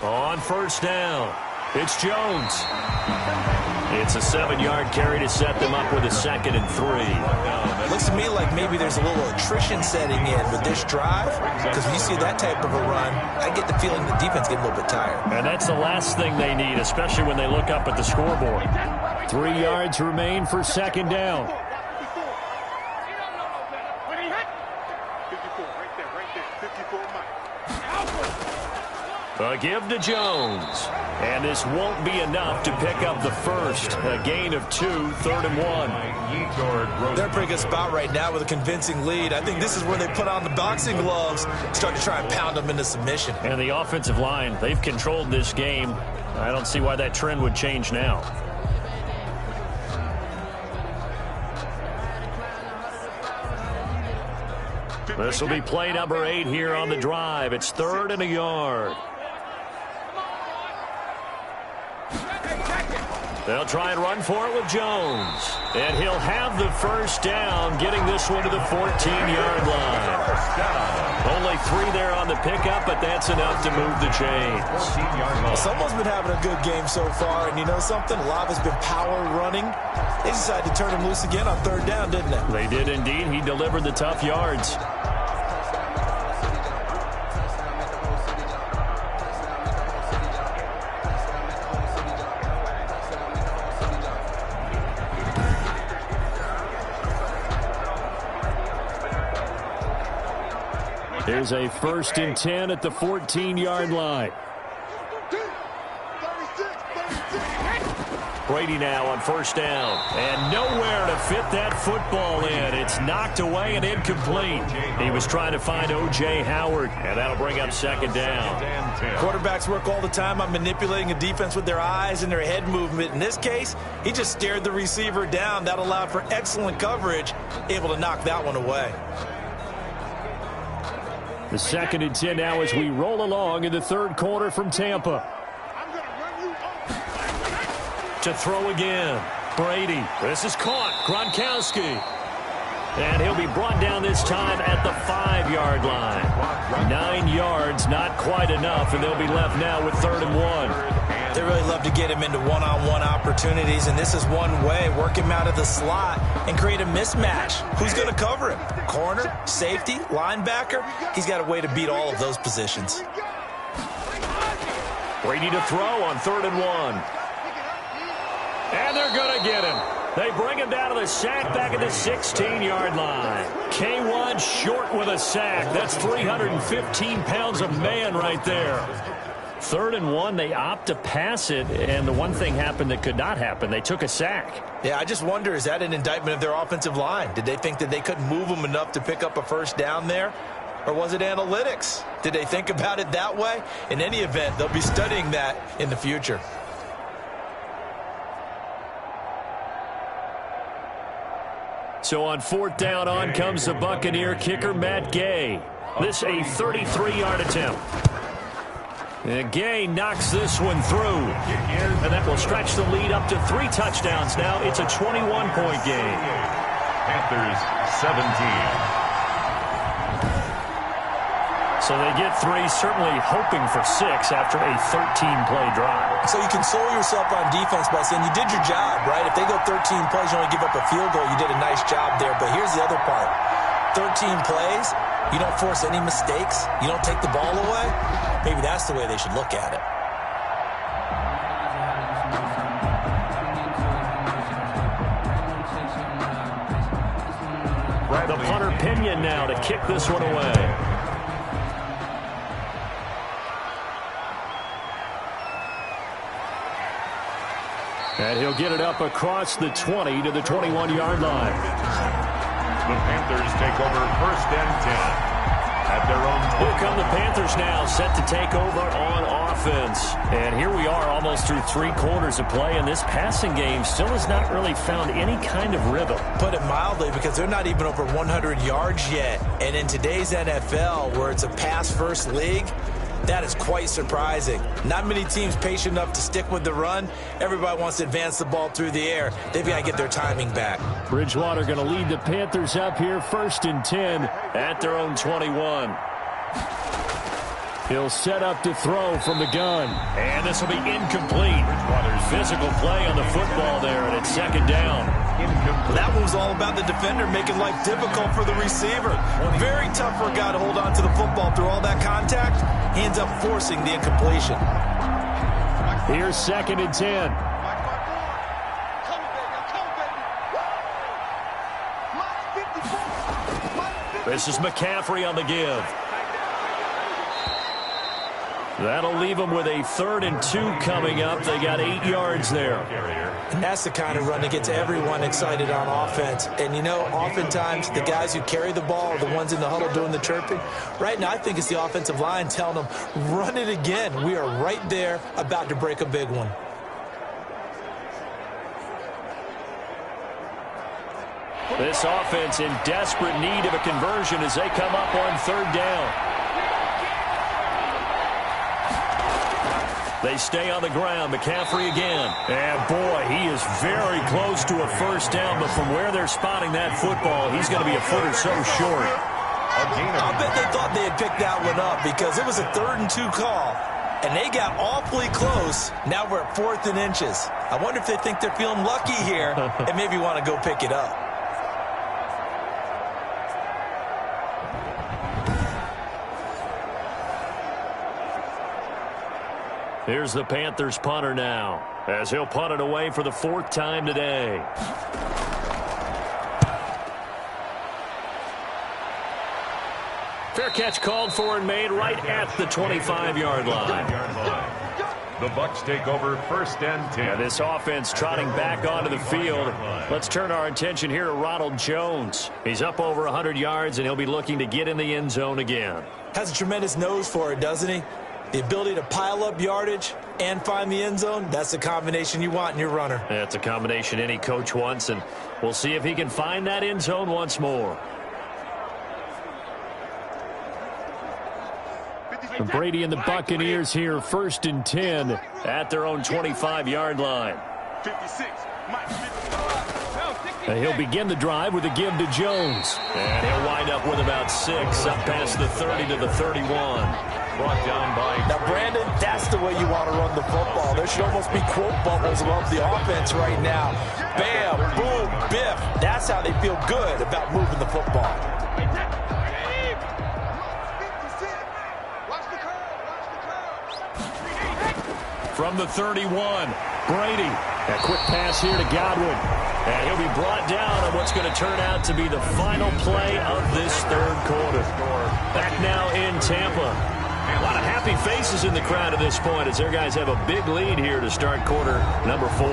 On 1st down. It's Jones. It's a 7-yard carry to set them up with a 2nd and 3. Looks to me like maybe there's a little attrition setting in with this drive, because when you see that type of a run, I get the feeling the defense getting a little bit tired. And that's the last thing they need, especially when they look up at the scoreboard. 3 yards remain for 2nd down. A give to Jones. And this won't be enough to pick up the first. A gain of 2, 3rd and 1. They're in a pretty good spot right now with a convincing lead. I think this is where they put on the boxing gloves, start to try and pound them into submission. And the offensive line, they've controlled this game. I don't see why that trend would change now. This will be play number 8 here on the drive. It's 3rd and a yard. They'll try and run for it with Jones. And he'll have the first down, getting this one to the 14-yard line. Only 3 there on the pickup, but that's enough to move the chains. Someone's been having a good game so far, and you know something? A lot has been power running. They decided to turn him loose again on 3rd down, didn't they? They did indeed. He delivered the tough yards. Here's a 1st and 10 at the 14-yard line. Brady now on 1st down. And nowhere to fit that football in. It's knocked away and incomplete. He was trying to find O.J. Howard, and that'll bring up 2nd down. Quarterbacks work all the time on manipulating a defense with their eyes and their head movement. In this case, he just stared the receiver down. That allowed for excellent coverage, able to knock that one away. The 2nd and 10 now as we roll along in the 3rd quarter from Tampa. To throw again. Brady. This is caught. Gronkowski. And he'll be brought down this time at the 5-yard line. 9 yards, not quite enough, and they'll be left now with 3rd and 1. They really love to get him into one-on-one opportunities, and this is one way. Work him out of the slot and create a mismatch. Who's going to cover him? Corner, safety, linebacker? He's got a way to beat all of those positions. Brady to throw on 3rd and 1. And they're going to get him. They bring him down to the sack back at the 16-yard line. K1 short with a sack. That's 315 pounds of man right there. 3rd and 1, they opt to pass it, and the one thing happened that could not happen. They took a sack. Yeah, I just wonder, is that an indictment of their offensive line? Did they think that they couldn't move them enough to pick up a 1st down there? Or was it analytics? Did they think about it that way? In any event, they'll be studying that in the future. So on 4th down, on comes the Buccaneer kicker, Matt Gay. This a 33-yard attempt. And Gay knocks this one through. And that will stretch the lead up to 3 touchdowns now. It's a 21-point game. Panthers 17. So they get 3, certainly hoping for 6 after a 13-play drive. So you console yourself on defense by saying you did your job, right? If they go 13 plays, you only give up a field goal, you did a nice job there. But here's the other part. 13 plays, you don't force any mistakes, you don't take the ball away. Maybe that's the way they should look at it. The punter Pinion now to kick this one away. And he'll get it up across the 20 to the 21-yard line. The Panthers take over 1st and 10 at their own. Here come the Panthers now, set to take over on offense. And here we are almost through 3 quarters of play, and this passing game still has not really found any kind of rhythm. Put it mildly, because they're not even over 100 yards yet. And in today's NFL, where it's a pass-first league, that is quite surprising. Not many teams patient enough to stick with the run. Everybody wants to advance the ball through the air. They've got to get their timing back. Bridgewater going to lead the Panthers up here, 1st and 10 at their own 21. He'll set up to throw from the gun. And this will be incomplete. Physical play on the football there, and it's second down. That one was all about the defender making life difficult for the receiver. Very tough for a guy to hold on to the football through all that contact. He ends up forcing the incompletion. Here's 2nd and 10. This is McCaffrey on the give. That'll leave them with a 3rd and 2 coming up. They got 8 yards there. And that's the kind of run that gets everyone excited on offense. And, you know, oftentimes the guys who carry the ball are the ones in the huddle doing the chirping. Right now, I think it's the offensive line telling them, run it again. We are right there about to break a big one. This offense in desperate need of a conversion as they come up on 3rd down. They stay on the ground. McCaffrey again. And, boy, he is very close to a first down, but from where they're spotting that football, he's going to be a foot or so short. I'll bet they thought they had picked that one up because it was a 3rd and 2 call, and they got awfully close. Now we're at 4th and inches. I wonder if they think they're feeling lucky here and maybe want to go pick it up. Here's the Panthers punter now, as he'll punt it away for the 4th time today. Fair catch called for and made right at the 25-yard line. The Bucs take over 1st and 10. Yeah, this offense trotting back onto the field. Let's turn our attention here to Ronald Jones. He's up over 100 yards, and he'll be looking to get in the end zone again. Has a tremendous nose for it, doesn't he? The ability to pile up yardage and find the end zone, that's the combination you want in your runner. That's a combination any coach wants, and we'll see if he can find that end zone once more. And Brady and the Buccaneers here, 1st and 10 at their own 25-yard line. 56. And he'll begin the drive with a give to Jones. And he'll wind up with about 6 up past the 30 to the 31. Brought down by... Now, Brandon, that's the way you want to run the football. There should almost be quote bubbles above the offense right now. Bam, boom, biff. That's how they feel good about moving the football. From the 31, Brady. A quick pass here to Godwin. And he'll be brought down on what's going to turn out to be the final play of this 3rd quarter. Back now in Tampa. A lot of happy faces in the crowd at this point as their guys have a big lead here to start quarter number 4.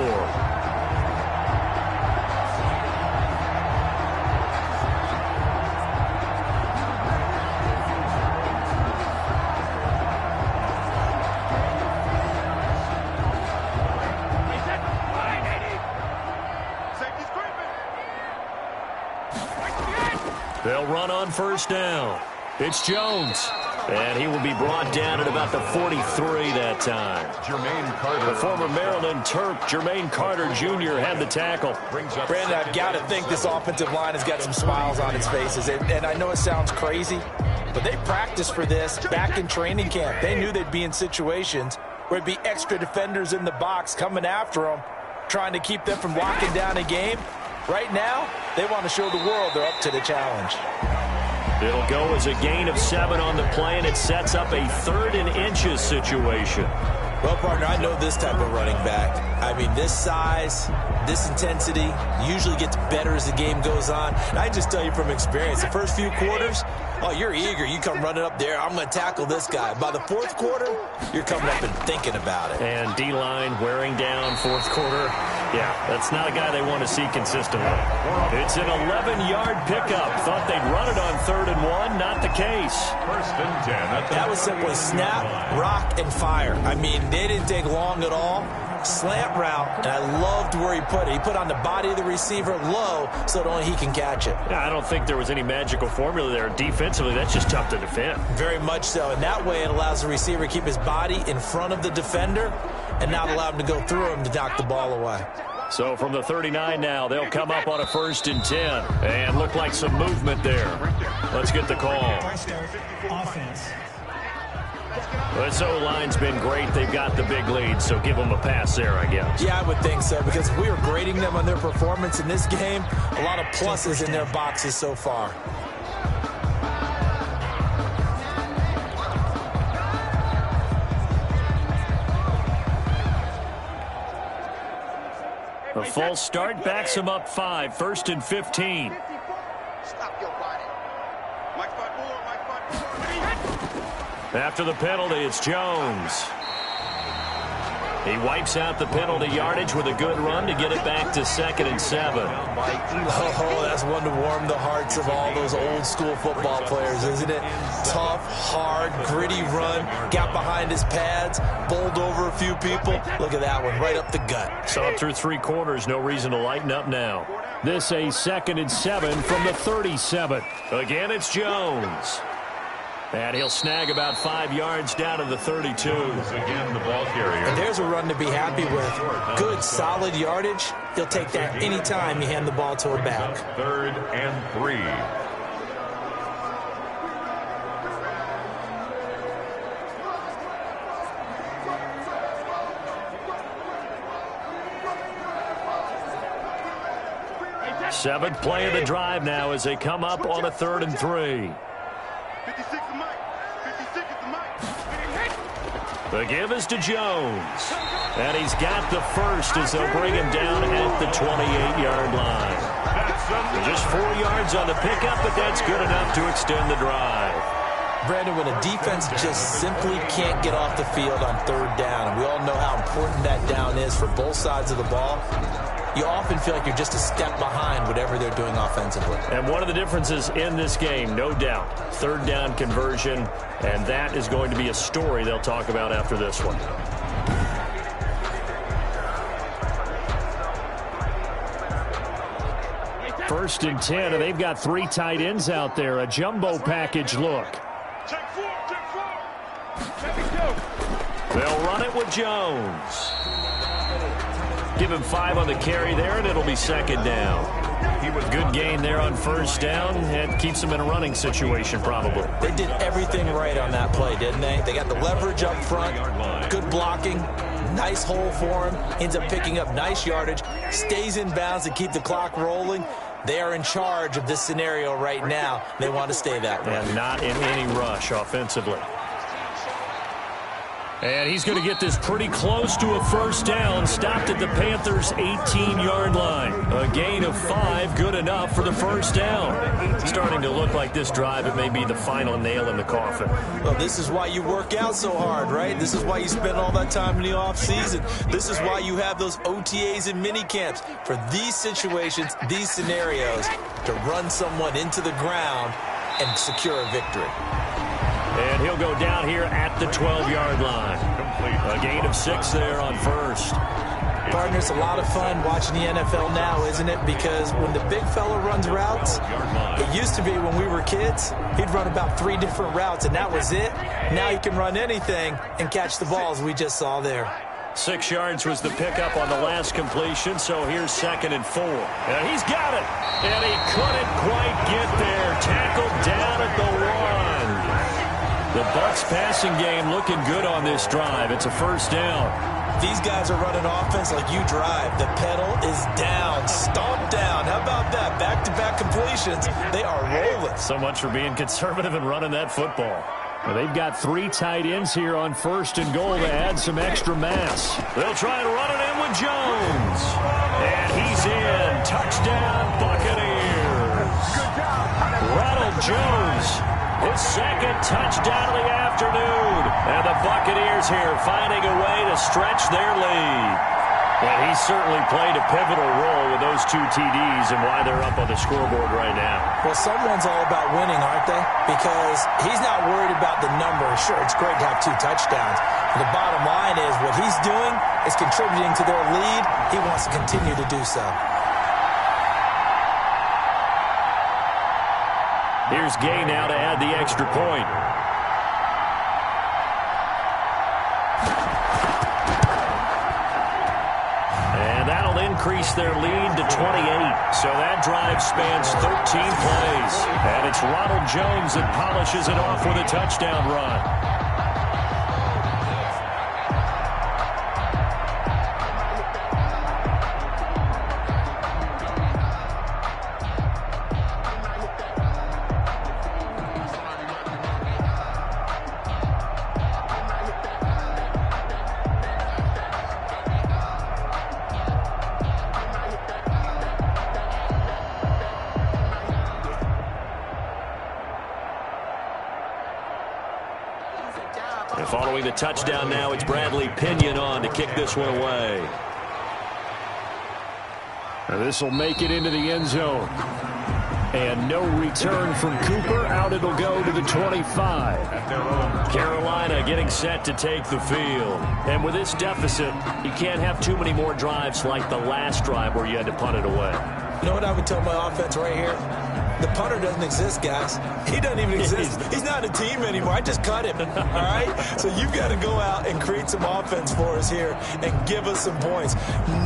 They'll run on 1st down. It's Jones. And he will be brought down at about the 43 that time. Jermaine Carter. The former Maryland Terp, Jermaine Carter Jr. had the tackle. Brandon, I've got to think this offensive line has got some smiles on its faces. And I know it sounds crazy, but they practiced for this back in training camp. They knew they'd be in situations where it'd be extra defenders in the box coming after them, trying to keep them from locking down a game. Right now, they want to show the world they're up to the challenge. It'll go as a gain of 7 on the play, and it sets up a 3rd and inches situation. Well, partner, I know this type of running back. I mean, this size, this intensity usually gets better as the game goes on. And I just tell you from experience, the first few quarters, oh, you're eager. You come running up there, I'm going to tackle this guy. By the 4th quarter, you're coming up and thinking about it. And D-line wearing down 4th quarter. Yeah, that's not a guy they want to see consistently. It's an 11-yard pickup. Thought they'd run it on 3rd and 1. Not the case. 1st and 10. That was simply snap, rock, and fire. I mean, they didn't take long at all. Slant route, and I loved where he put it. He put on the body of the receiver low so that only he can catch it. Yeah, I don't think there was any magical formula there. Defensively, that's just tough to defend. Very much so. And that way it allows the receiver to keep his body in front of the defender and not allow him to go through him to knock the ball away. So from the 39 now, they'll come up on a 1st and 10. And look like some movement there. Let's get the call. Offense. This O-line's been great. They've got the big lead, so give them a pass there, I guess. Yeah, I would think so, because if we were grading them on their performance in this game, a lot of pluses in their boxes so far. A false start backs him up 5, 1st and 15. Stop your body. Mike 5-4, Mike 5-4. After the penalty, it's Jones. He wipes out the penalty yardage with a good run to get it back to 2nd and 7. Oh, that's one to warm the hearts of all those old school football players, isn't it? Tough, hard, gritty run, got behind his pads, bowled over a few people. Look at that one, right up the gut. Saw it through 3 quarters, no reason to lighten up now. This a 2nd and 7 from the 37. Again, it's Jones. And he'll snag about 5 yards down to the 32. Again, the ball carrier. And there's a run to be happy with. Good, solid yardage. He'll take that anytime you hand the ball to a back. 3rd and 3. Seventh play of the drive now as they come up on a 3rd and 3. 56 to Mike. 56 to Mike. The give is to Jones. And he's got the first as they'll bring him down at the 28-yard line. Just 4 yards on the pickup, but that's good enough to extend the drive. Brandon, when a defense just simply can't get off the field on 3rd down, and we all know how important that down is for both sides of the ball, you often feel like you're just a step behind whatever they're doing offensively. And one of the differences in this game, no doubt, 3rd down conversion, and that is going to be a story they'll talk about after this one. First and 10, and they've got 3 tight ends out there. A jumbo package look. Check 4, check 4. They'll run it with Jones. Give him 5 on the carry there, and it'll be 2nd down. He was good gain there on 1st down, and keeps him in a running situation probably. They did everything right on that play, didn't they? They got the leverage up front, good blocking, nice hole for him, ends up picking up nice yardage, stays in bounds to keep the clock rolling. They are in charge of this scenario right now. They want to stay that way. And not in any rush offensively. And he's going to get this pretty close to a 1st down. Stopped at the Panthers' 18-yard line. A gain of 5, good enough for the 1st down. Starting to look like this drive, it may be the final nail in the coffin. Well, this is why you work out so hard, right? This is why you spend all that time in the offseason. This is why you have those OTAs and mini camps. For these situations, these scenarios, to run someone into the ground and secure a victory. And he'll go down here at the 12-yard line. A gain of 6 there on 1st. Partner, it's a lot of fun watching the NFL now, isn't it? Because when the big fella runs routes, it used to be when we were kids, he'd run about 3 different routes, and that was it. Now he can run anything and catch the balls we just saw there. 6 yards was the pickup on the last completion, so here's 2nd and 4. And he's got it, and he couldn't quite get there. Tackled down at the 1. The Bucs passing game looking good on this drive. It's a 1st down. These guys are running offense like you drive. The pedal is down, stomped down. How about that? Back-to-back completions. They are rolling. So much for being conservative and running that football. Well, they've got 3 tight ends here on 1st and goal to add some extra mass. They'll try and run it in with Jones. And he's in. Touchdown, Buccaneers. Ronald Jones. His 2nd touchdown of the afternoon. And the Buccaneers here finding a way to stretch their lead. And he certainly played a pivotal role with those 2 TDs and why they're up on the scoreboard right now. Well, someone's all about winning, aren't they? Because he's not worried about the number. Sure, it's great to have 2 touchdowns. But the bottom line is what he's doing is contributing to their lead. He wants to continue to do so. Here's Gay now to add the extra point. And that'll increase their lead to 28. So that drive spans 13 plays. And it's Ronald Jones that polishes it off with a touchdown run. Throwing the touchdown now, it's Bradley Pinion on to kick this one away. This will make it into the end zone. And no return from Cooper. Out it'll go to the 25. Carolina getting set to take the field. And with this deficit, you can't have too many more drives like the last drive where you had to punt it away. You know what I would tell my offense right here? The punter doesn't exist, guys. He doesn't even exist. He's not a team anymore. I just cut him, all right? So you've got to go out and create some offense for us here and give us some points.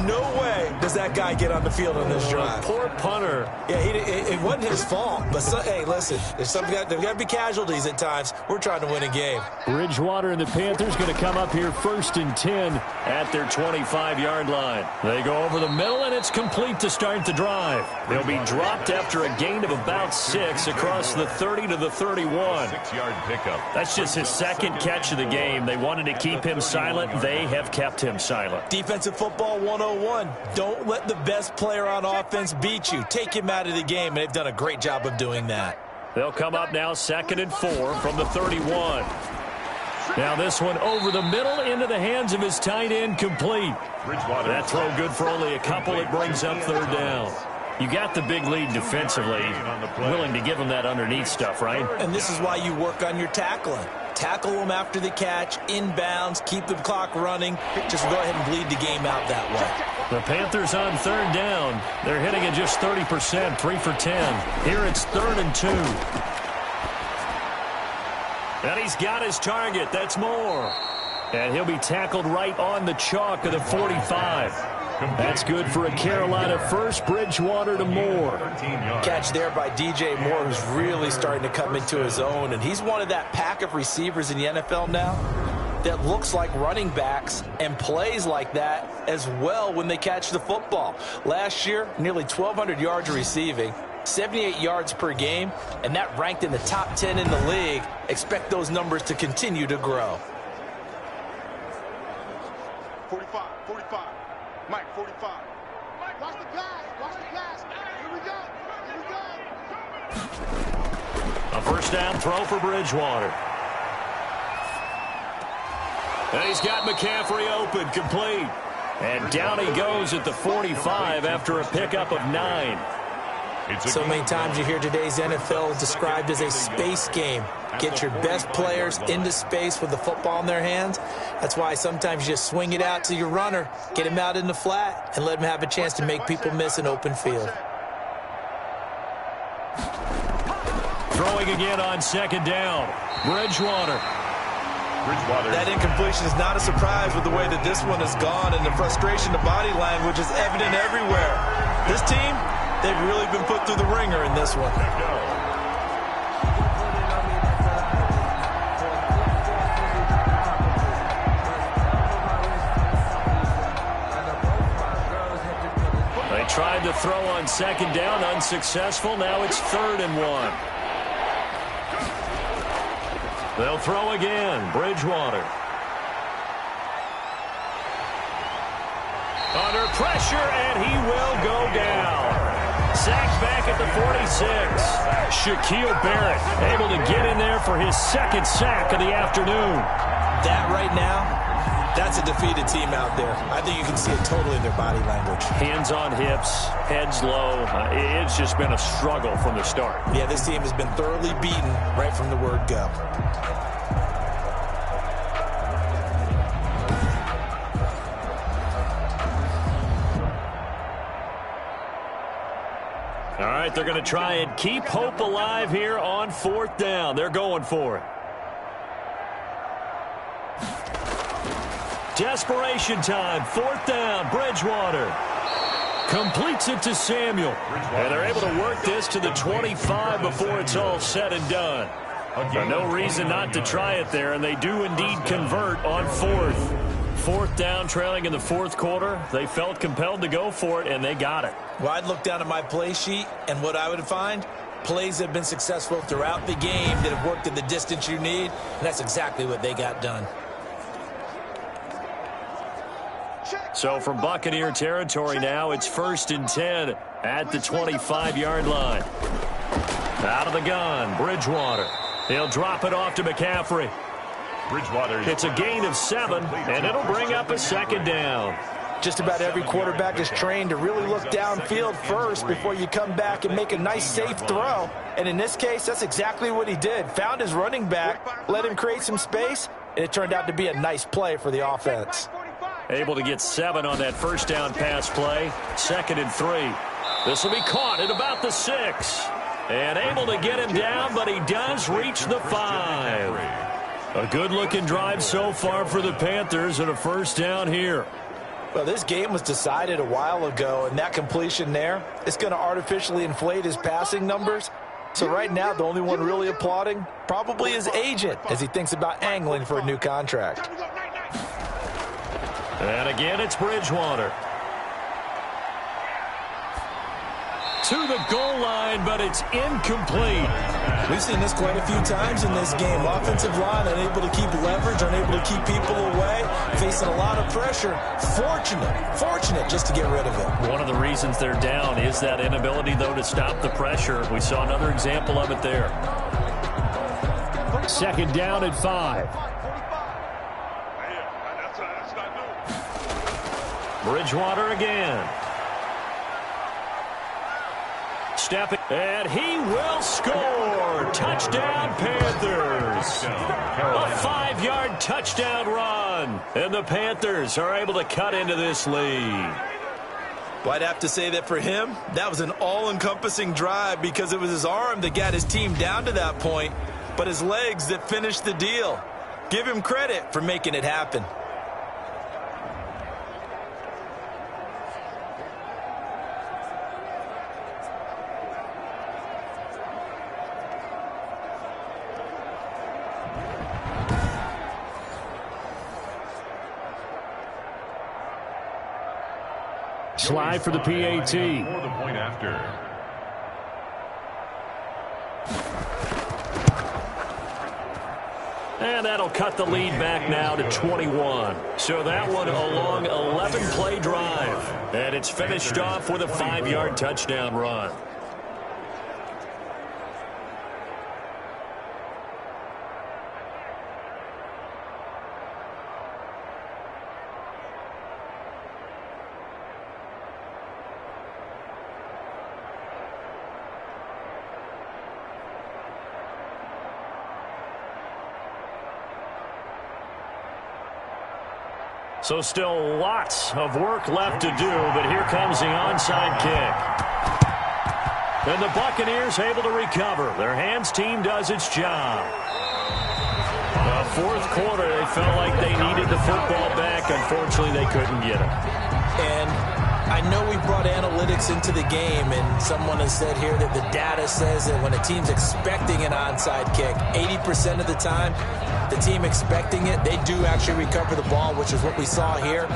No way does that guy get on the field on this drive. Poor punter. Yeah, it wasn't his fault. But, hey, listen, there's got to be casualties at times. We're trying to win a game. Bridgewater and the Panthers going to come up here 1st and 10 at their 25-yard line. They go over the middle, and it's complete to start the drive. They'll be dropped after a gain of about 6 across the 30 to the 31. 6-yard pickup. That's just his second catch of the game. They wanted to keep him silent. They have kept him silent. Defensive football 101. Don't let the best player on offense beat you. Take him out of the game, and they've done a great job of doing that. They'll come up now 2nd and 4 from the 31. Now this one over the middle into the hands of his tight end, complete. That throw good for only a couple. It brings up 3rd down. You got the big lead defensively, willing to give him that underneath stuff, right? And this is why you work on your tackling. Tackle them after the catch, inbounds, keep the clock running. Just go ahead and bleed the game out that way. The Panthers on 3rd down. They're hitting at just 30%, 3 for 10. Here it's 3rd and 2. And he's got his target. That's Moore. And he'll be tackled right on the chalk of the 45. That's good for a Carolina first. Bridgewater to Moore. Catch there by DJ Moore, who's really starting to come into his own. And he's one of that pack of receivers in the NFL now that looks like running backs and plays like that as well when they catch the football. Last year, nearly 1,200 yards receiving, 78 yards per game, and that ranked in the top 10 in the league. Expect those numbers to continue to grow. 45, 45. Mike, 45. Mike, watch the guys. Watch the guys. Here we go. Here we go. A 1st down throw for Bridgewater. And he's got McCaffrey open, complete. And down he goes at the 45 after a pickup of 9. So many times you hear today's NFL described as a space game. Get your best players into space with the football in their hands. That's why sometimes you just swing it out to your runner, get him out in the flat, and let him have a chance to make people miss an open field. Throwing again on 2nd down. Bridgewater. That incompletion is not a surprise with the way that this one has gone, and the frustration, the body language is evident everywhere. This team, they've really been put through the ringer in this one. They tried to throw on 2nd down, unsuccessful. Now it's 3rd and 1. They'll throw again. Bridgewater. Under pressure, and he will go down. Sacked back at the 46. Shaquille Barrett able to get in there for his 2nd sack of the afternoon. That right now, that's a defeated team out there. I think you can see it totally in their body language. Hands on hips, heads low. It's just been a struggle from the start. Yeah, this team has been thoroughly beaten right from the word go. All right, they're going to try and keep hope alive here on 4th down. They're going for it. Desperation time. 4th down. Bridgewater completes it to Samuel. And they're able to work this to the 25 before it's all said and done. No reason not to try it there, and they do indeed convert on 4th. 4th down, trailing in the 4th quarter. They felt compelled to go for it, and they got it. Well, I'd look down at my play sheet, and what I would find, plays have been successful throughout the game that have worked in the distance you need, and that's exactly what they got done. So from Buccaneer territory now, it's 1st and 10 at the 25-yard line. Out of the gun, Bridgewater. He'll drop it off to McCaffrey. It's a gain of 7, and it'll bring up a second down. Just about every quarterback is trained to really look downfield first before you come back and make a nice, safe throw. And in this case, that's exactly what he did. Found his running back, let him create some space, and it turned out to be a nice play for the offense. Able to get 7 on that first down pass play. 2nd and 3. This will be caught at about the 6. And able to get him down, but he does reach the 5. A good-looking drive so far for the Panthers and a first down here. Well, this game was decided a while ago, and that completion there, it's going to artificially inflate his passing numbers. So right now, the only one really applauding probably his agent as he thinks about angling for a new contract. And again, it's Bridgewater. To the goal line, but it's incomplete. We've seen this quite a few times in this game. Offensive line unable to keep leverage, unable to keep people away, facing a lot of pressure. Fortunate just to get rid of it. One of the reasons they're down is that inability, though, to stop the pressure. We saw another example of it there. 2nd down and 5. Bridgewater again. Stepping, and he will score. Touchdown, Panthers. A 5-yard touchdown run. And the Panthers are able to cut into this lead. Well, I'd have to say that for him, that was an all-encompassing drive because it was his arm that got his team down to that point, but his legs that finished the deal. Give him credit for making it happen. Slide for the PAT. For the point after. And that'll cut the lead back now to 21. So that one a long 11-play drive. And it's finished off with a 5-yard touchdown run. So still lots of work left to do, but here comes the onside kick. And the Buccaneers able to recover. Their hands team does its job. The 4th quarter, they felt like they needed the football back. Unfortunately, they couldn't get it. And I know we brought analytics into the game, and someone has said here that the data says that when a team's expecting an onside kick, 80% of the time, the team expecting it, they do actually recover the ball, which is what we saw here.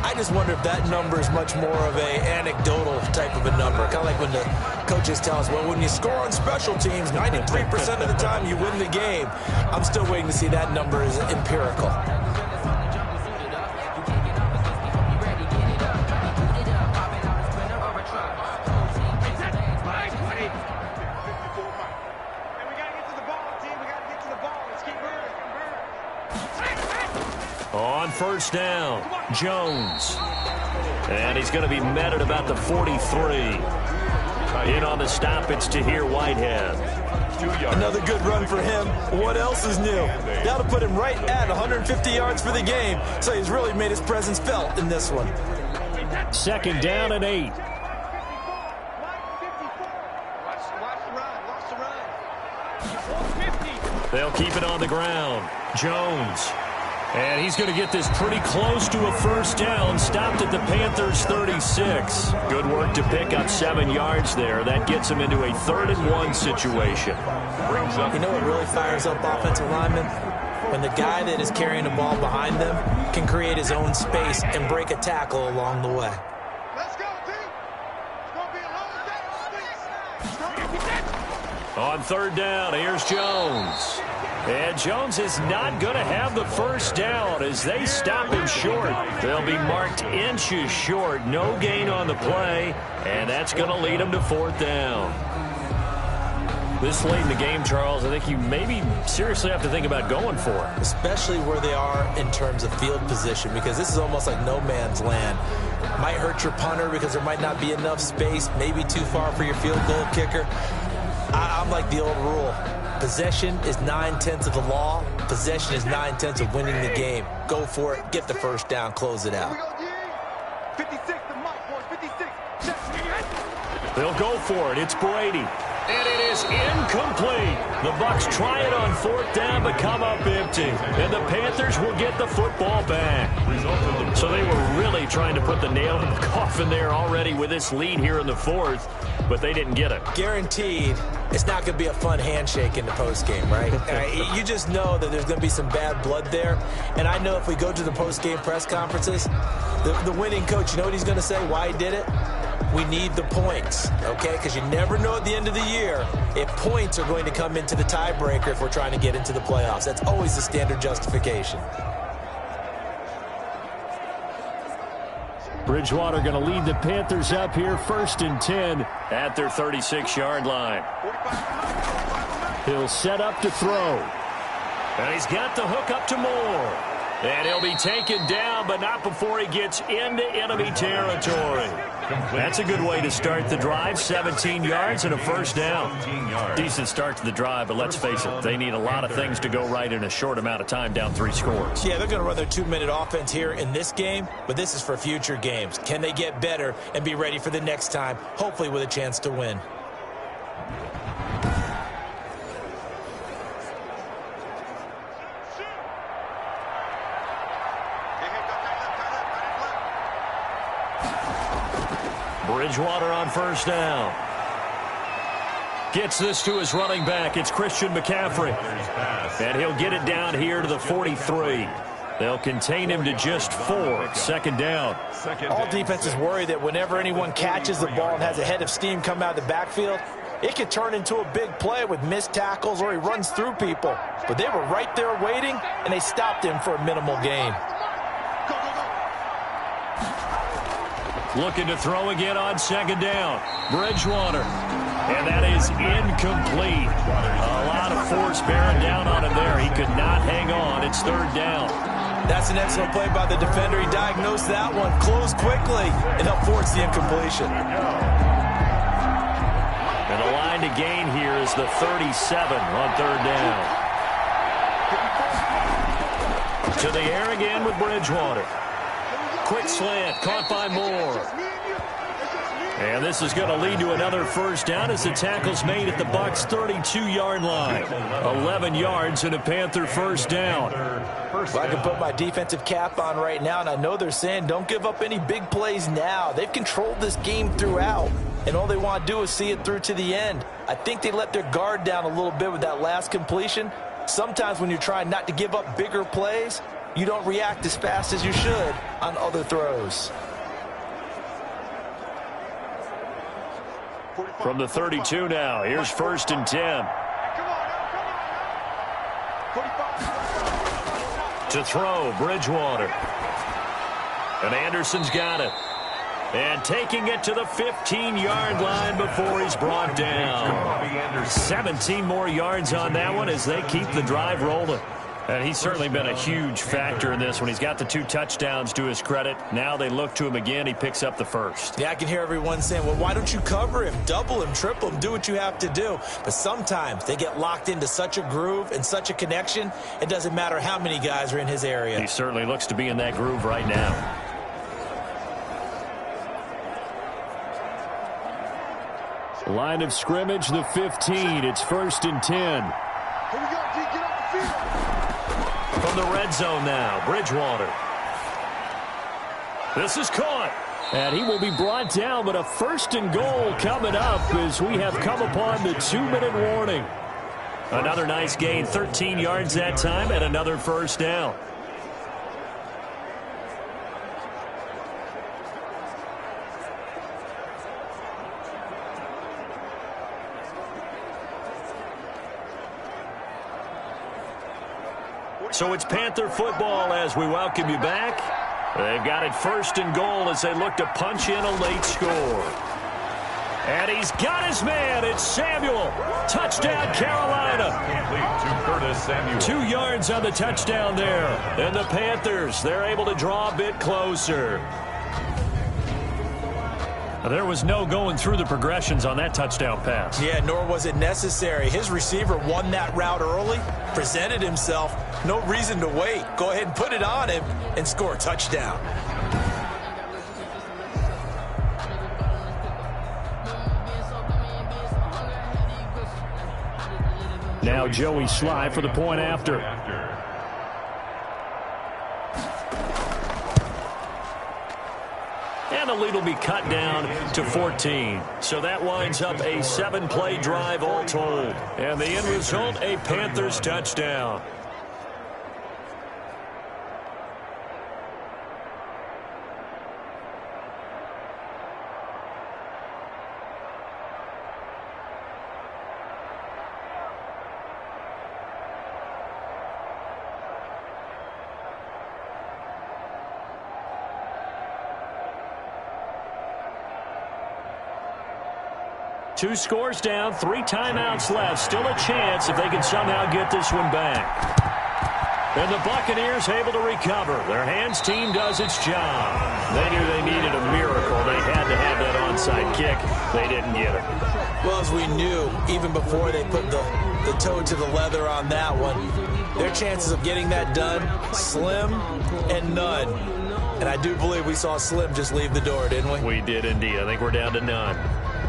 I just wonder if that number is much more of a anecdotal type of a number. Kind of like when the coaches tell us, well, when you score on special teams, 93% of the time you win the game. I'm still waiting to see that number is empirical. On first down, Jones. And he's going to be met at about the 43. In on the stop, it's Tahir Whitehead. Another good run for him. What else is new? That'll put him right at 150 yards for the game. So he's really made his presence felt in this one. 2nd down and 8. They'll keep it on the ground. Jones. And he's going to get this pretty close to a first down. Stopped at the Panthers' 36. Good work to pick up 7 yards there. That gets him into a 3rd and 1 situation. You know what really fires up offensive linemen? When the guy that is carrying the ball behind them can create his own space and break a tackle along the way. Let's go, team. It's going to be a long day. On 3rd down, here's Jones. And Jones is not going to have the first down as they stop him short. They'll be marked inches short. No gain on the play, and that's going to lead him to 4th down. This late in the game, Charles, I think you maybe seriously have to think about going for it. Especially where they are in terms of field position, because this is almost like no man's land. Might hurt your punter because there might not be enough space, maybe too far for your field goal kicker. I'm like the old rule. Possession is 9/10 of the law. Possession is 9/10 of winning the game. Go for it, get the first down, close it out. 56, the mic, boys, 56. They'll go for it. It's Brady. And it is incomplete. The Bucs try it on 4th down, but come up empty. And the Panthers will get the football back. So they were really trying to put the nail in the coffin there already with this lead here in the 4th, but they didn't get it. Guaranteed, it's not going to be a fun handshake in the postgame, right? You just know that there's going to be some bad blood there. And I know if we go to the postgame press conferences, the winning coach, you know what he's going to say, why he did it? We need the points, okay? Because you never know at the end of the year if points are going to come into the tiebreaker if we're trying to get into the playoffs. That's always the standard justification. Bridgewater going to lead the Panthers up here 1st and 10 at their 36-yard line. He'll set up to throw. And he's got the hook up to Moore. And he'll be taken down, but not before he gets into enemy territory. That's a good way to start the drive. 17 yards and a first down. Decent start to the drive, but let's face it, they need a lot of things to go right in a short amount of time, down 3 scores. Yeah, they're going to run their 2-minute offense here in this game, but this is for future games. Can they get better and be ready for the next time, hopefully with a chance to win? Bridgewater on 1st down. Gets this to his running back. It's Christian McCaffrey. And he'll get it down here to the 43. They'll contain him to just 4. 2nd down. All defenses worry that whenever anyone catches the ball and has a head of steam come out of the backfield, it could turn into a big play with missed tackles or he runs through people. But they were right there waiting, and they stopped him for a minimal gain. Looking to throw again on 2nd down. Bridgewater. And that is incomplete. A lot of force bearing down on him there. He could not hang on. It's 3rd down. That's an excellent play by the defender. He diagnosed that one, closed quickly, and helped force the incompletion. And the line to gain here is the 37 on 3rd down. To the air again with Bridgewater. Quick slant, caught by Moore. And this is going to lead to another first down as the tackle's made at the Bucs' 32-yard line. 11 yards and a Panther first down. Well, I can put my defensive cap on right now, and I know they're saying don't give up any big plays now. They've controlled this game throughout, and all they want to do is see it through to the end. I think they let their guard down a little bit with that last completion. Sometimes when you're trying not to give up bigger plays, you don't react as fast as you should on other throws. From the 32 now, here's 1st and 10. To throw, Bridgewater. And Anderson's got it. And taking it to the 15-yard line before he's brought down. 17 more yards on that one as they keep the drive rolling. And he's certainly been a huge factor in this when he's got the 2 touchdowns to his credit. Now they look to him again. He picks up the first. Yeah, I can hear everyone saying, well, why don't you cover him, double him, triple him, do what you have to do. But sometimes they get locked into such a groove and such a connection, it doesn't matter how many guys are in his area. He certainly looks to be in that groove right now. Line of scrimmage, the 15. It's 1st and 10. Here we go, D. Get off the field. From the red zone now, Bridgewater. This is caught. And he will be brought down, but a 1st and goal coming up as we have come upon the 2-minute warning. Another nice gain, 13 yards that time, and another first down. So it's Panther football as we welcome you back. They've got it 1st and goal as they look to punch in a late score. And he's got his man. It's Samuel. Touchdown, Carolina. 2 yards on the touchdown there. And the Panthers, they're able to draw a bit closer. There was no going through the progressions on that touchdown pass. Yeah, nor was it necessary. His receiver won that route early, presented himself. No reason to wait. Go ahead and put it on him and score a touchdown. Now Joey Sly for the point after. And the lead will be cut down to 14. So that winds up a 7-play drive all told. And the end result, a Panthers touchdown. Two scores down, 3 timeouts left. Still a chance if they can somehow get this one back. And the Buccaneers able to recover. Their hands team does its job. They knew they needed a miracle. They had to have that onside kick. They didn't get it. Well, as we knew, even before they put the toe to the leather on that one, their chances of getting that done, slim and none. And I do believe we saw Slim just leave the door, didn't we? We did indeed. I think we're down to none.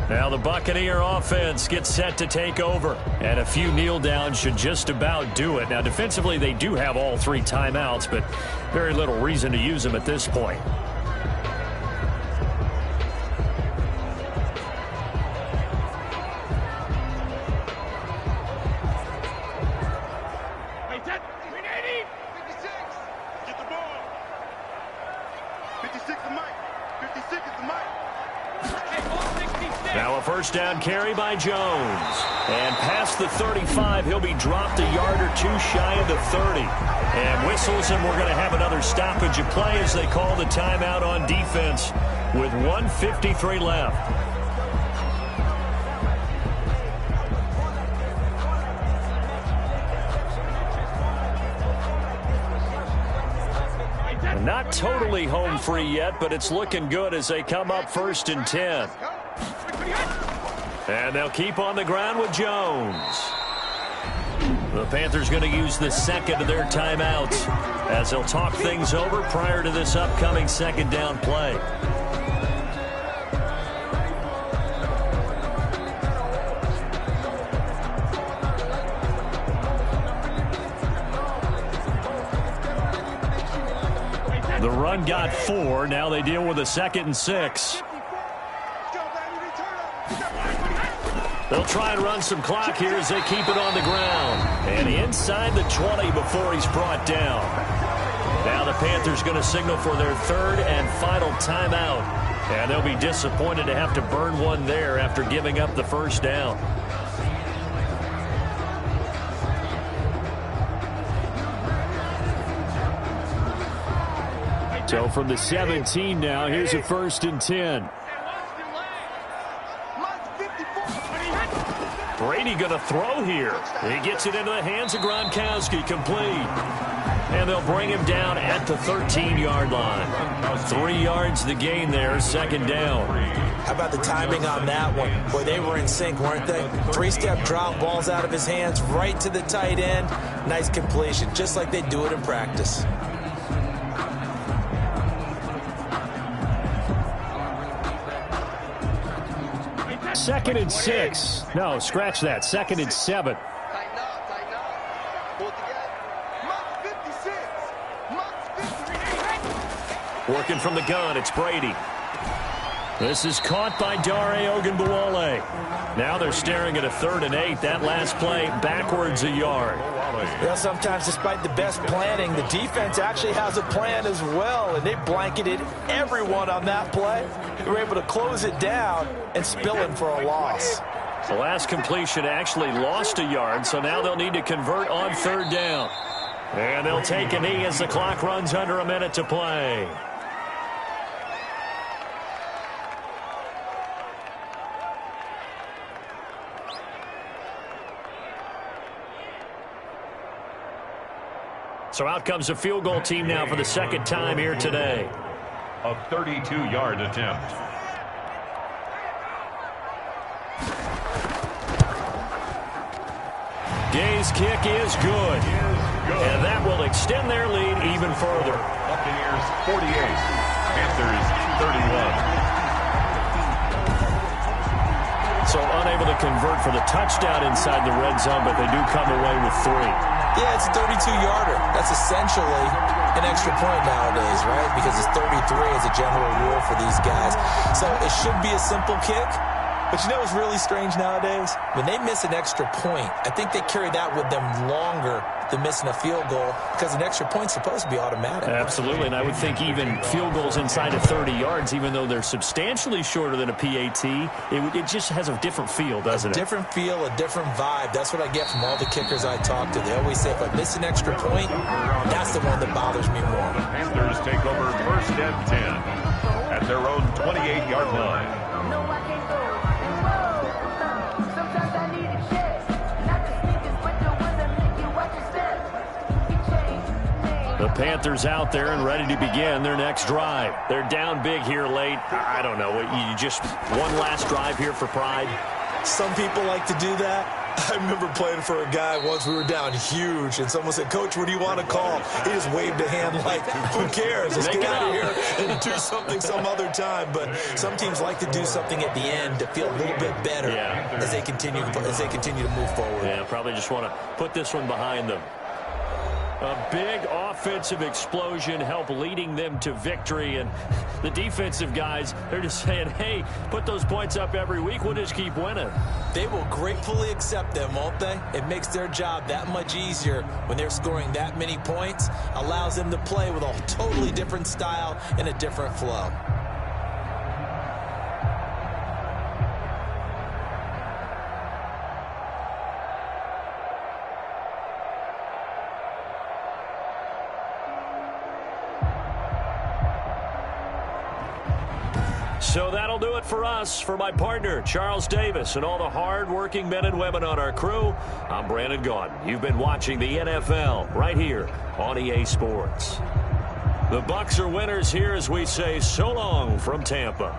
Now the Buccaneer offense gets set to take over. And a few kneel downs should just about do it. Now defensively they do have all 3 timeouts, but very little reason to use them at this point. Now a first down carry by Jones. And past the 35, he'll be dropped a yard or 2 shy of the 30. And whistles, and we're going to have another stoppage of play as they call the timeout on defense with 1:53 left. Not totally home free yet, but it's looking good as they come up 1st and 10. And they'll keep on the ground with Jones. The Panthers going to use the second of their timeouts as they'll talk things over prior to this upcoming second down play. The run got 4. Now they deal with a 2nd and 6. They'll try and run some clock here as they keep it on the ground. And inside the 20 before he's brought down. Now the Panthers going to signal for their 3rd and final timeout. And they'll be disappointed to have to burn one there after giving up the first down. So from the 17 now, here's a 1st and 10. Brady going to throw here. He gets it into the hands of Gronkowski, complete. And they'll bring him down at the 13-yard line. 3 yards the gain there, 2nd down. How about the timing on that one? Boy, they were in sync, weren't they? 3-step drop, balls out of his hands, right to the tight end. Nice completion, just like they do it in practice. Second and 6. No, scratch that. 2nd and 7. Working from the gun, it's Brady. This is caught by Dare Ogunbowale. Now they're staring at a 3rd and 8. That last play backwards a yard. Well, sometimes despite the best planning, the defense actually has a plan as well, and they blanketed everyone on that play. They were able to close it down and spill it for a loss. The last completion actually lost a yard, so now they'll need to convert on 3rd down. And they'll take a knee as the clock runs under a minute to play. So out comes a field goal team now for the second time here today. A 32-yard attempt. Gay's kick is good. And that will extend their lead even further. Buccaneers 48, Panthers 31. So unable to convert for the touchdown inside the red zone, but they do come away with 3. Yeah, it's a 32-yarder. That's essentially an extra point nowadays, right? Because it's 33 as a general rule for these guys. So it should be a simple kick. But you know what's really strange nowadays? When they miss an extra point, I think they carry that with them longer than missing a field goal because an extra point's supposed to be automatic. Absolutely, and I would think even field goals inside of 30 yards, even though they're substantially shorter than a PAT, it just has a different feel, doesn't it? A different feel, a different vibe. That's what I get from all the kickers I talk to. They always say if I miss an extra point, that's the one that bothers me more. The Panthers take over first and 10 at their own 28-yard line. The Panthers out there and ready to begin their next drive. They're down big here late. I don't know. You just one last drive here for pride? Some people like to do that. I remember playing for a guy once. We were down huge, and someone said, "Coach, what do you want to call?" He just waved a hand like, who cares? Let's get out of here and do something some other time. But some teams like to do something at the end to feel a little bit better as they continue to move forward. Yeah, probably just want to put this one behind them. A big offensive explosion helped leading them to victory, and the defensive guys, they're just saying, hey, put those points up every week, we'll just keep winning. They will gratefully accept them, won't they? It makes their job that much easier when they're scoring that many points, allows them to play with a totally different style and a different flow. So that'll do it for us. For my partner, Charles Davis, and all the hard-working men and women on our crew, I'm Brandon Gaudin. You've been watching the NFL right here on EA Sports. The Bucs are winners here as we say so long from Tampa.